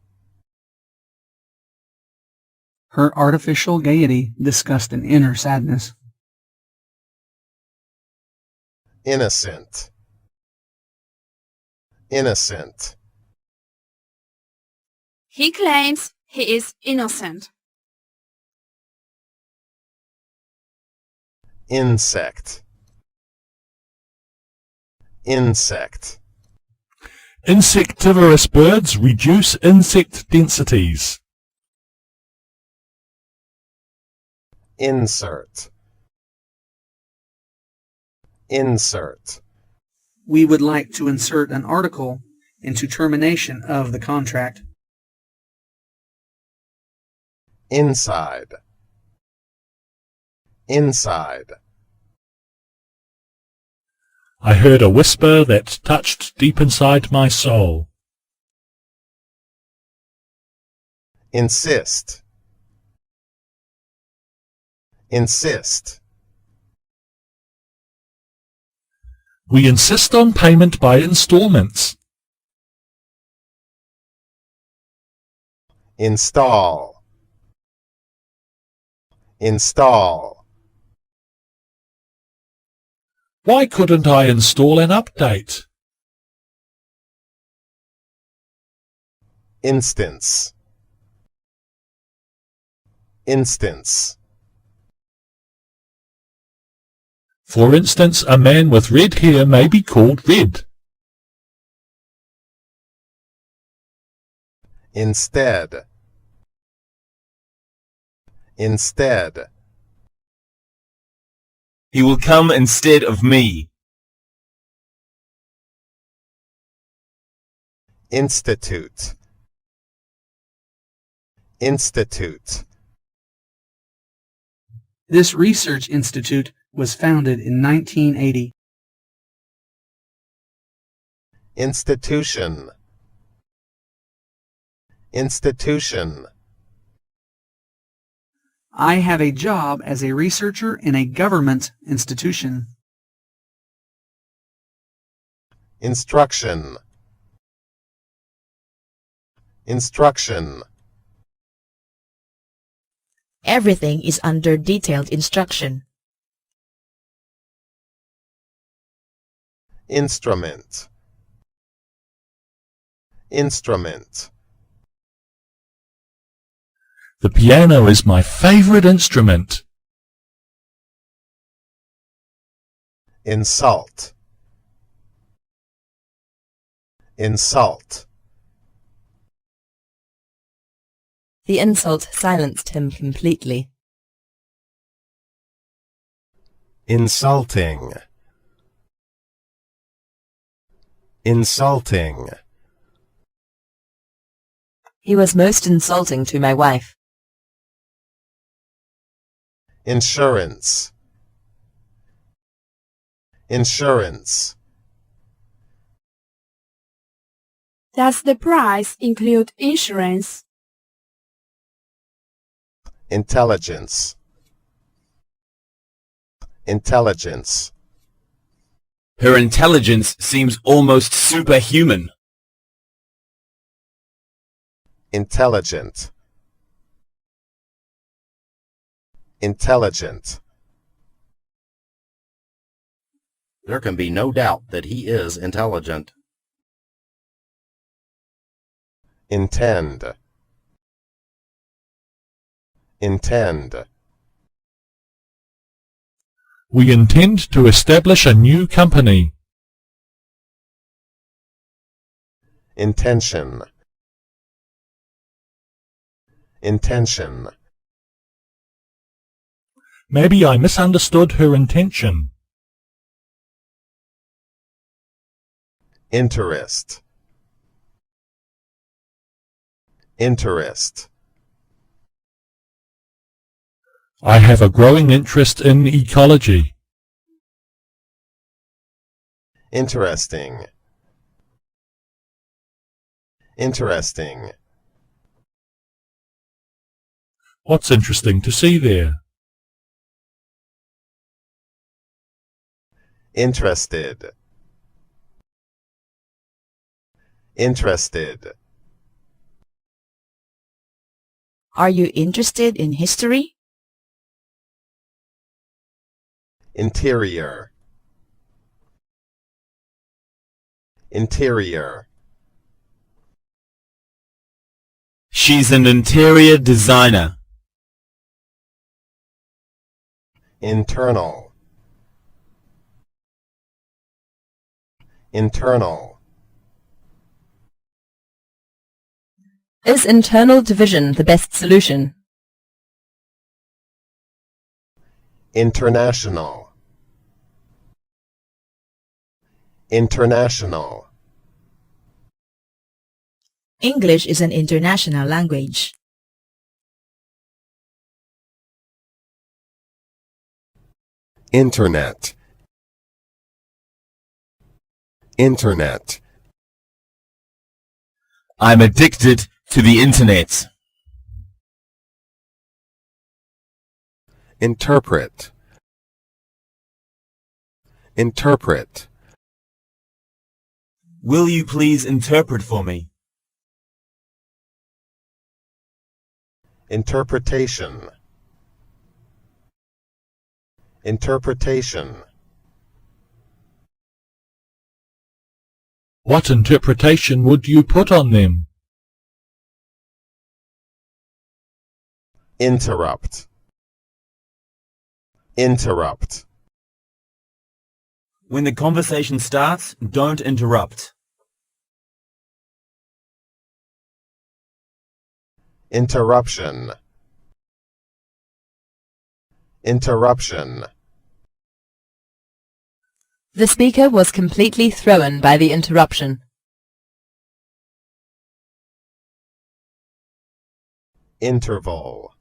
Her artificial gaiety discussed an inner sadness. Innocent. Innocent. He claims he is innocent. Insect. Insect. Insectivorous birds reduce insect densities. Insert. Insert. We would like to insert an article into termination of the contract. Inside. Inside. I heard a whisper that touched deep inside my soul. Insist. Insist. We insist on payment by installments. Install. Install. Why couldn't I install an update? Instance. Instance. For instance, a man with red hair may be called Red. Instead. Instead. He will come instead of me. Institute. Institute. This research institute was founded in 1980. Institution. Institution. I have a job as a researcher in a government institution. Instruction. Instruction. Everything is under detailed instruction. Instrument. Instrument. The piano is my favorite instrument. Insult. Insult. The insult silenced him completely. Insulting. Insulting. He was most insulting to my wife. Insurance. Insurance. Does the price include insurance? Intelligence. Intelligence. Her intelligence seems almost superhuman. Intelligent. Intelligent. There can be no doubt that he is intelligent. Intend. Intend. We intend to establish a new company. Intention. Intention. Maybe I misunderstood her intention. Interest. Interest. I have a growing interest in ecology. Interesting. Interesting. What's interesting to see there? Interested. Interested. Are you interested in history? Interior. Interior. She's an interior designer. Internal. Internal. Is internal division the best solution? International. International. English is an international language. Internet. Internet. I'm addicted to the internet. Interpret. Interpret. Will you please interpret for me? Interpretation. Interpretation. What interpretation would you put on them? Interrupt. Interrupt. When the conversation starts, don't interrupt. Interruption. Interruption. The speaker was completely thrown by the interruption. Interval.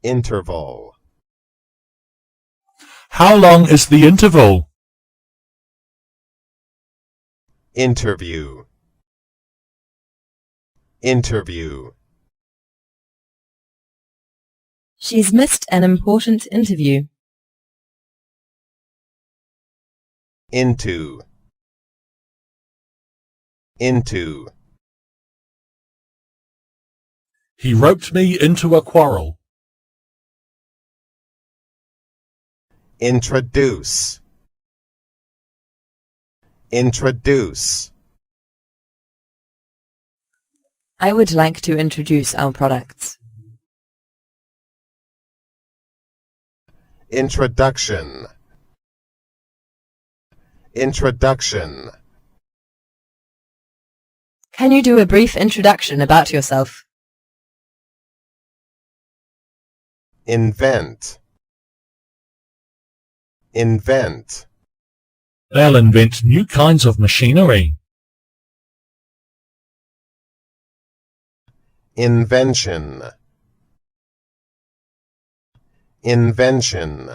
Interval. How long is the interval? Interview. Interview. She's missed an important interview. Into. Into. He roped me into a quarrel. Introduce. Introduce. I would like to introduce our products. Introduction. Introduction. Can you do a brief introduction about yourself? Invent. Invent. They'll invent new kinds of machinery. Invention. Invention.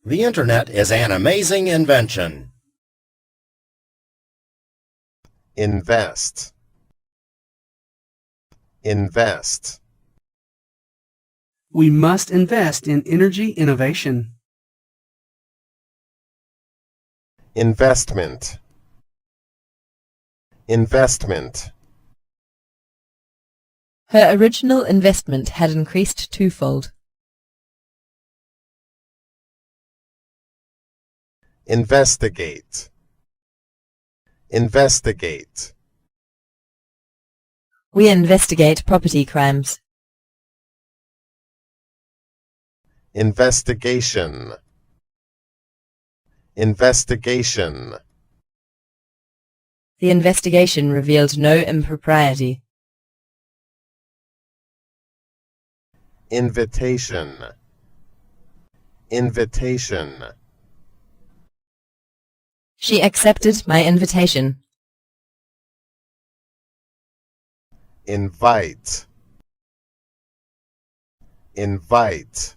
The Internet is an amazing invention. Invest. Invest. We must invest in energy innovation. Investment. Investment. Her original investment had increased twofold. Investigate. Investigate. We investigate property crimes. Investigation. Investigation. The investigation revealed no impropriety. Invitation. Invitation. She accepted my invitation. Invite. Invite.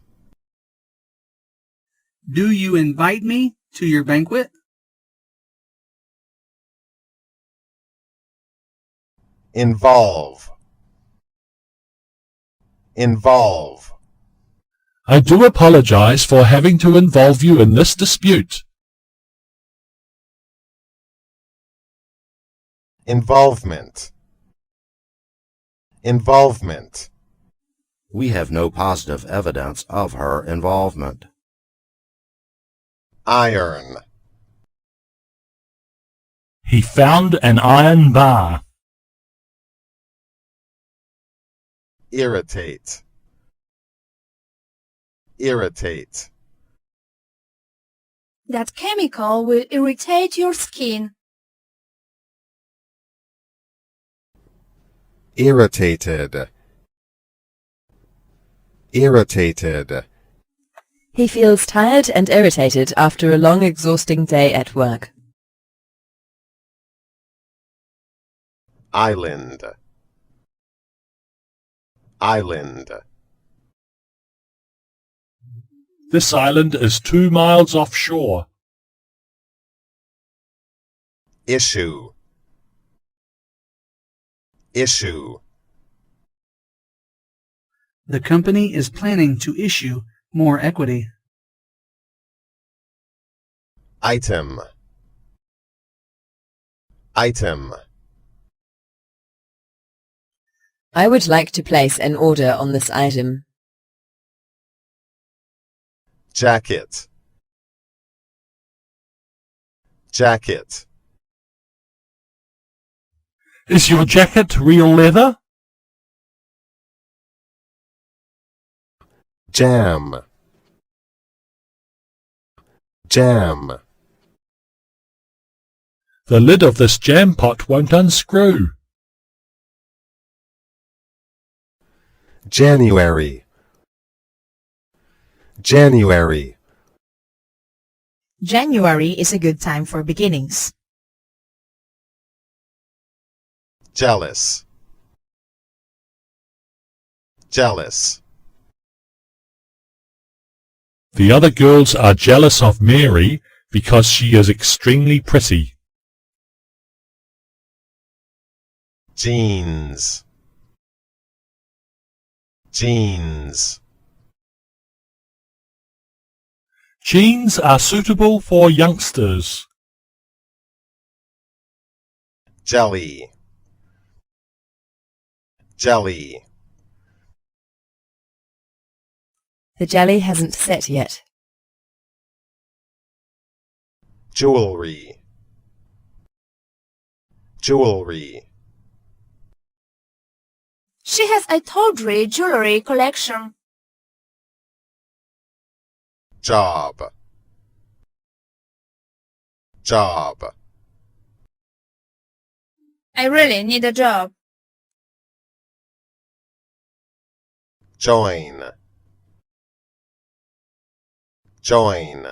Do you invite me To your banquet? Involve. Involve. I do apologize for having to involve you in this dispute. Involvement. Involvement. We have no positive evidence of her involvement. Iron. He found an iron bar. Irritate. Irritate. That chemical will irritate your skin. Irritated. Irritated. He feels tired and irritated after a long, exhausting day at work. Island. Island. This island is 2 miles offshore. Issue. Issue. The company is planning to issue more equity. Item. Item. I would like to place an order on this item. Jacket. Jacket. Is your jacket real leather? Jam. Jam. The lid of this jam pot won't unscrew. January. January. January is a good time for beginnings. Jealous. Jealous. The other girls are jealous of Mary because she is extremely pretty. Jeans. Jeans. Jeans are suitable for youngsters. Jelly. Jelly. The jelly hasn't set yet. Jewelry. Jewelry. She has a tawdry jewelry collection. Job. Job. I really need a job. Join. Join.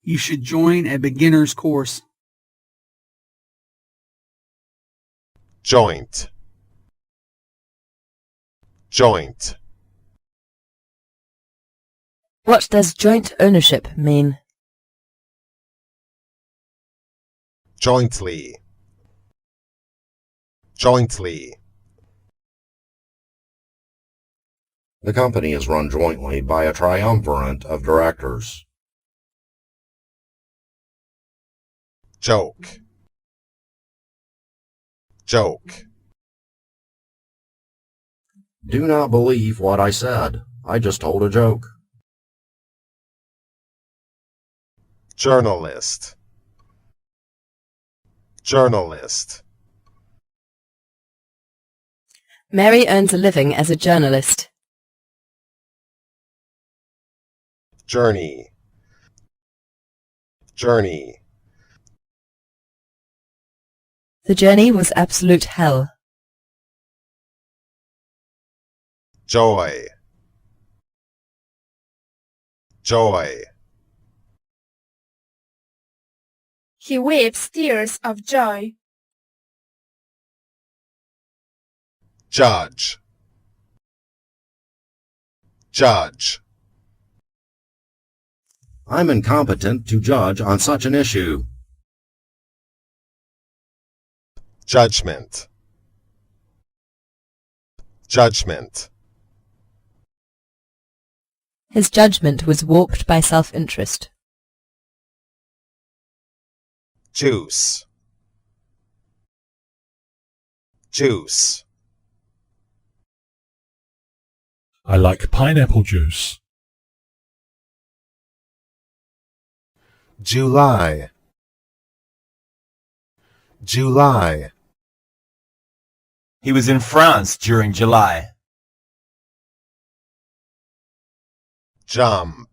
You should join a beginner's course. Joint. Joint. What does joint ownership mean? Jointly. Jointly. The company is run jointly by a triumvirate of directors. Joke. Joke. Do not believe what I said. I just told a joke. Journalist. Journalist. Mary earns a living as a journalist. Journey. Journey. The journey was absolute hell. Joy. Joy. He weeps tears of joy. Judge. Judge. I'm incompetent to judge on such an issue. Judgment. Judgment. His judgment was warped by self-interest. Juice. Juice. I like pineapple juice. July. July. He was in France during July. Jump.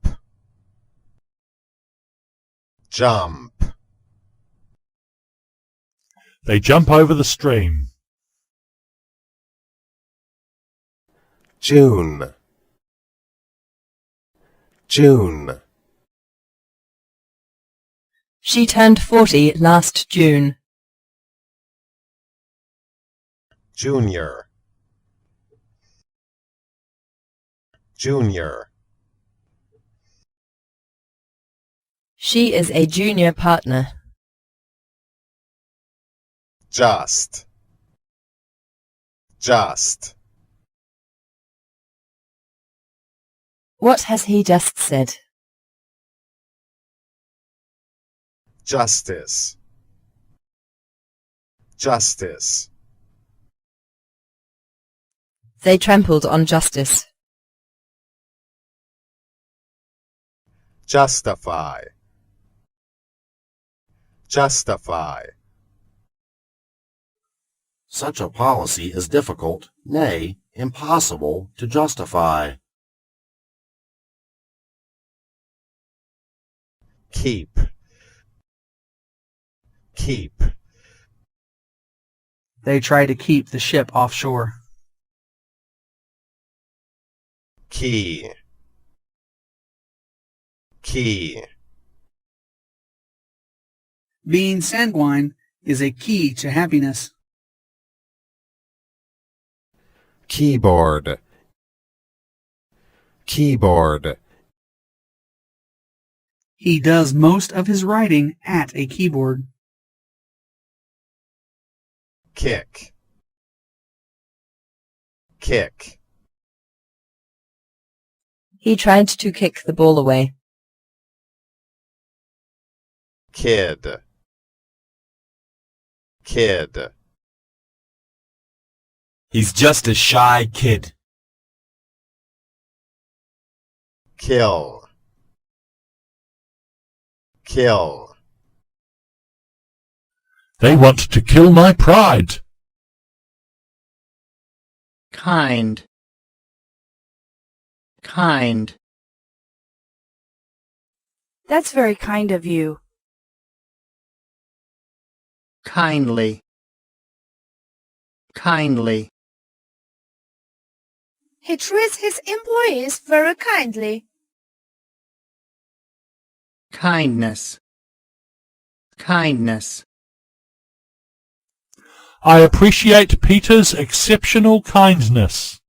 Jump. They jump over the stream. June. June. She turned 40 last June. Junior. Junior. She is a junior partner. Just. Just. What has he just said? Justice. Justice. They trampled on justice. Justify. Justify. Such a policy is difficult, nay, impossible to justify. Keep. Keep. They try to keep the ship offshore. Key. Key. Being sanguine is a key to happiness. Keyboard. Keyboard. He does most of his writing at a keyboard. Kick. Kick. He tried to kick the ball away. Kid. Kid. He's just a shy kid. Kill. Kill. They want to kill my pride. Kind. Kind. That's very kind of you. Kindly. Kindly. He treats his employees very kindly. Kindness. Kindness. I appreciate Peter's exceptional kindness.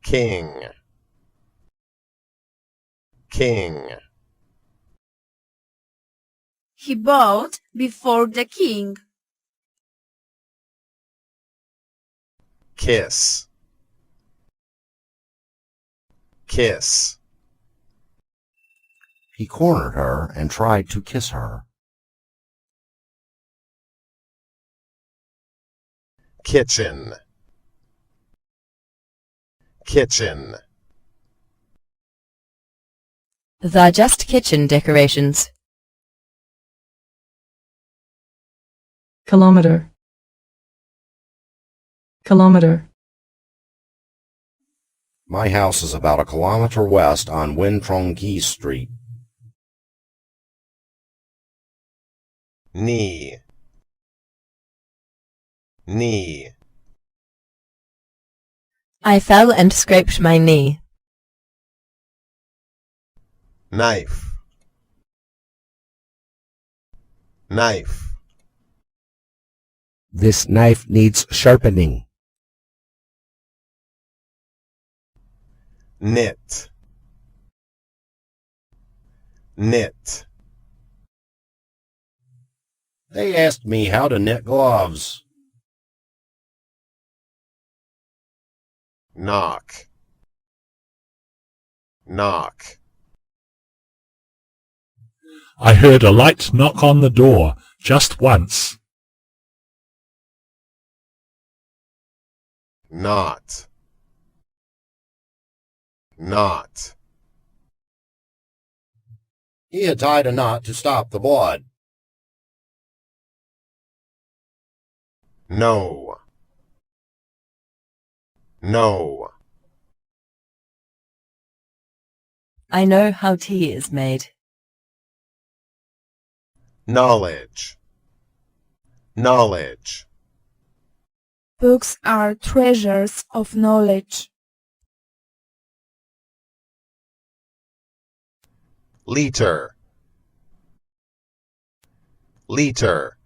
King. King. He bowed before the king. Kiss. Kiss. He cornered her and tried to kiss her. Kitchen. Kitchen. They're just kitchen decorations. Kilometer. Kilometer. My house is about a kilometer west on Wintrongi Street. Knee. Knee. I fell and scraped my knee. Knife. Knife. This knife needs sharpening. Knit. knit, They asked me how to knit gloves. knock, knock, I heard a light knock on the door just once. knot, knot, He had tied a knot to stop the blood. no, no, I know how tea is made. knowledge, knowledge, Books are treasures of knowledge. liter, liter,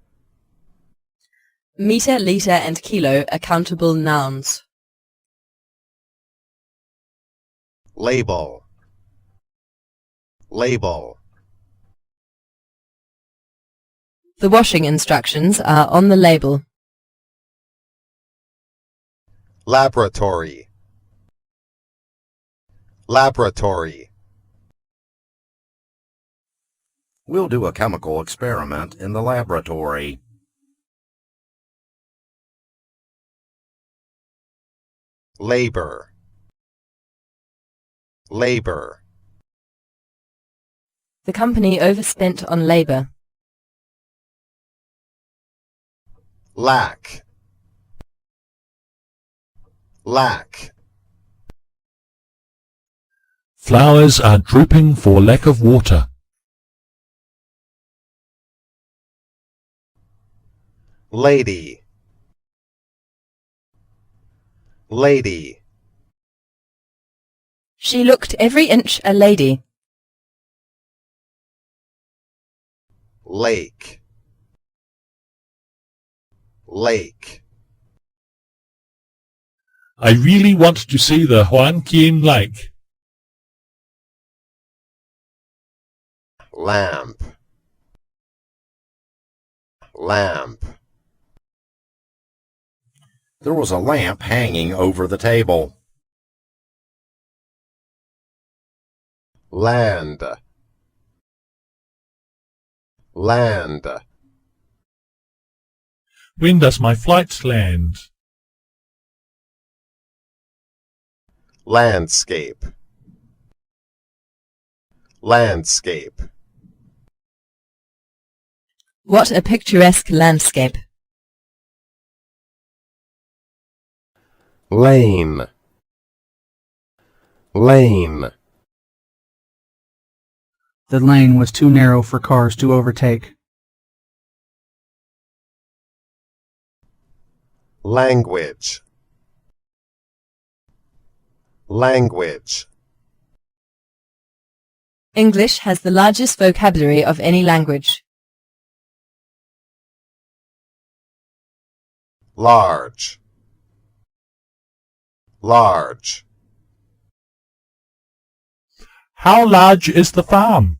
Meter, litre and kilo are countable nouns. label, label, The washing instructions are on the label. laboratory, laboratory, We'll do a chemical experiment in the laboratory. labor, labor, The company overspent on labour. lack, lack, Flowers are drooping for lack of water. lady, lady, She looked every inch a lady. lake, lake, I really want to see the Hoan Kiem Lake. lamp, lamp, There was a lamp hanging over the table. land, land, When does my flight land? landscape, landscape, What a picturesque landscape. lane, lane, The lane was too narrow for cars to overtake. language, language, English has the largest vocabulary of any language. large, large, How large is the farm?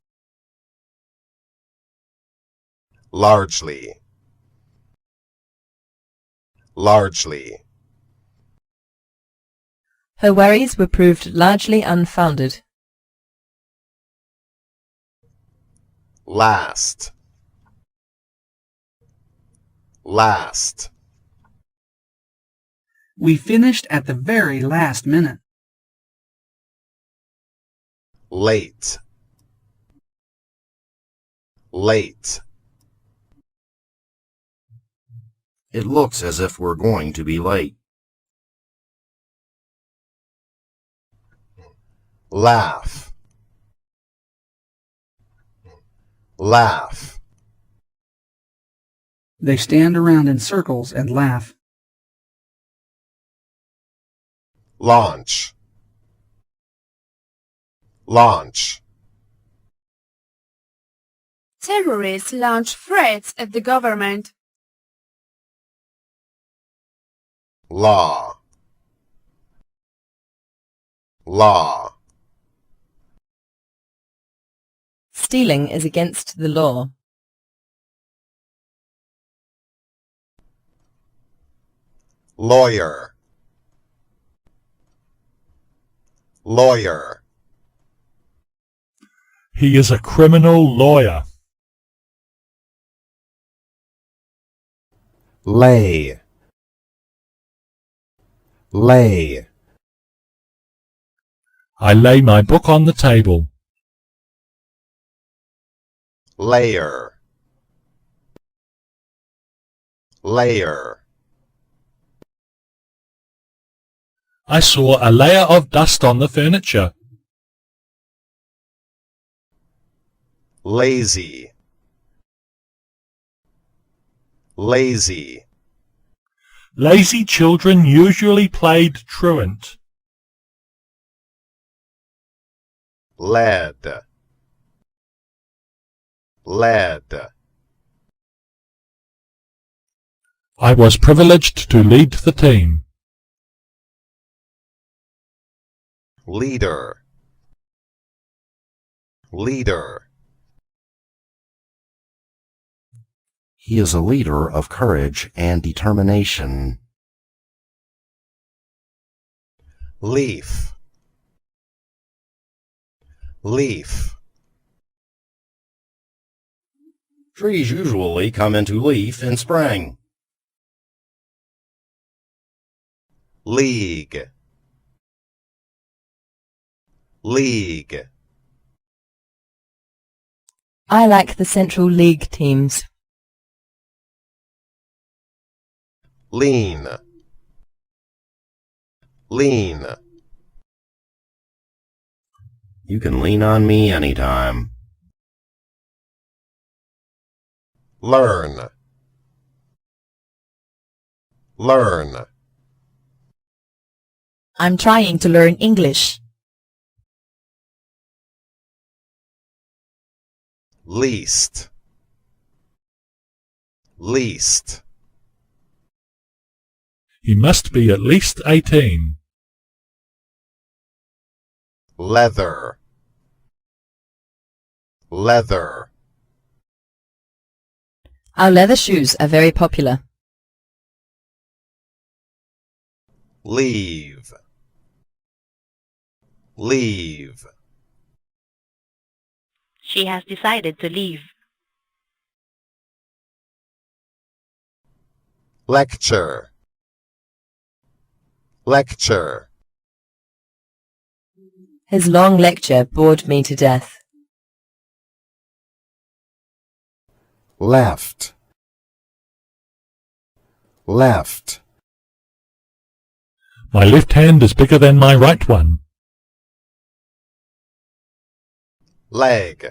largely, largely, Her worries were proved largely unfounded. last, last, We finished at the very last minute. late, late, It looks as if we're going to be late. laugh, laugh, They stand around in circles and laugh. launch, launch, Terrorists launch threats at the government. law, law, stealing is against the law. Lawyer. Lawyer. He is a criminal lawyer. Lay. Lay. I lay my book on the table. Layer. Layer. I saw a layer of dust on the furniture. Lazy. Lazy. Lazy children usually played truant. Lead. Lead. I was privileged to lead the team. Leader. Leader. He is a leader of courage and determination. Leaf. Leaf. Trees usually come into leaf in spring. League. League. I like the Central League teams. Lean. Lean. You can lean on me anytime. Learn. Learn. I'm trying to learn English. Least. Least. He must be at least 18. Leather. Leather. Our leather shoes are very popular. Leave. Leave. She has decided to leave. Lecture. Lecture. His long lecture bored me to death. Left. Left. My left hand is bigger than my right one. Leg.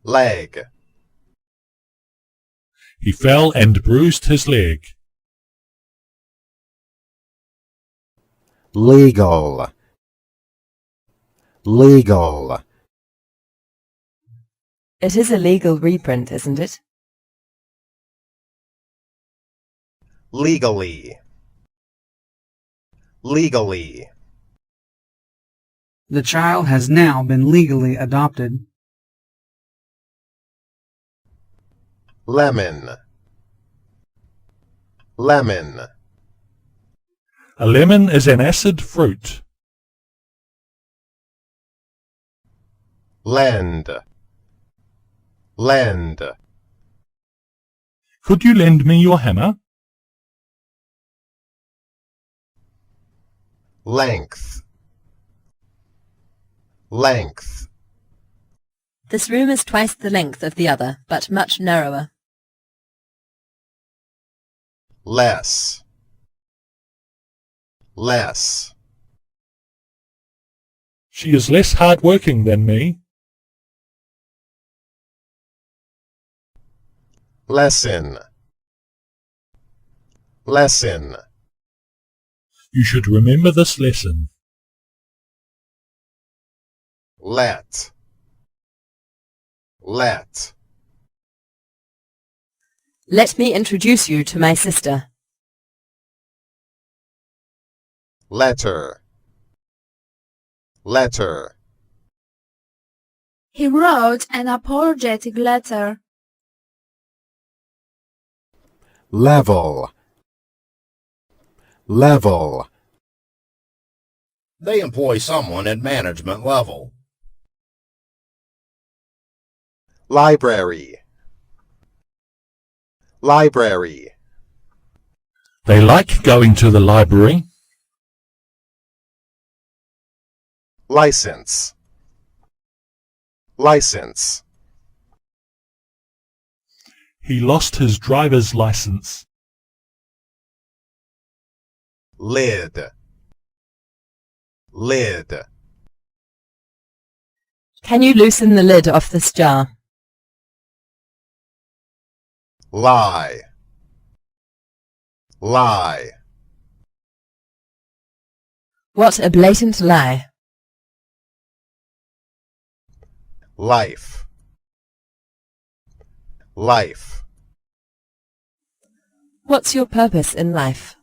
Leg. He fell and bruised his leg. Legal. Legal. It is a legal reprint, isn't it? Legally. Legally. The child has now been legally adopted. Lemon. Lemon. A lemon is an acid fruit. Lend. Lend. Could you lend me your hammer? Length. Length. This room is twice the length of the other, but much narrower. Less. Less. She is less hard-working than me. Lesson. Lesson. You should remember this lesson. Let. Let. Let me introduce you to my sister. Letter. Letter. He wrote an apologetic letter. level, level, They employ someone at management level. library, library, They like going to the library. license, license, He lost his driver's license. lid, lid, Can you loosen the lid off this jar? lie, lie, What a blatant lie. life, life, What's your purpose in life?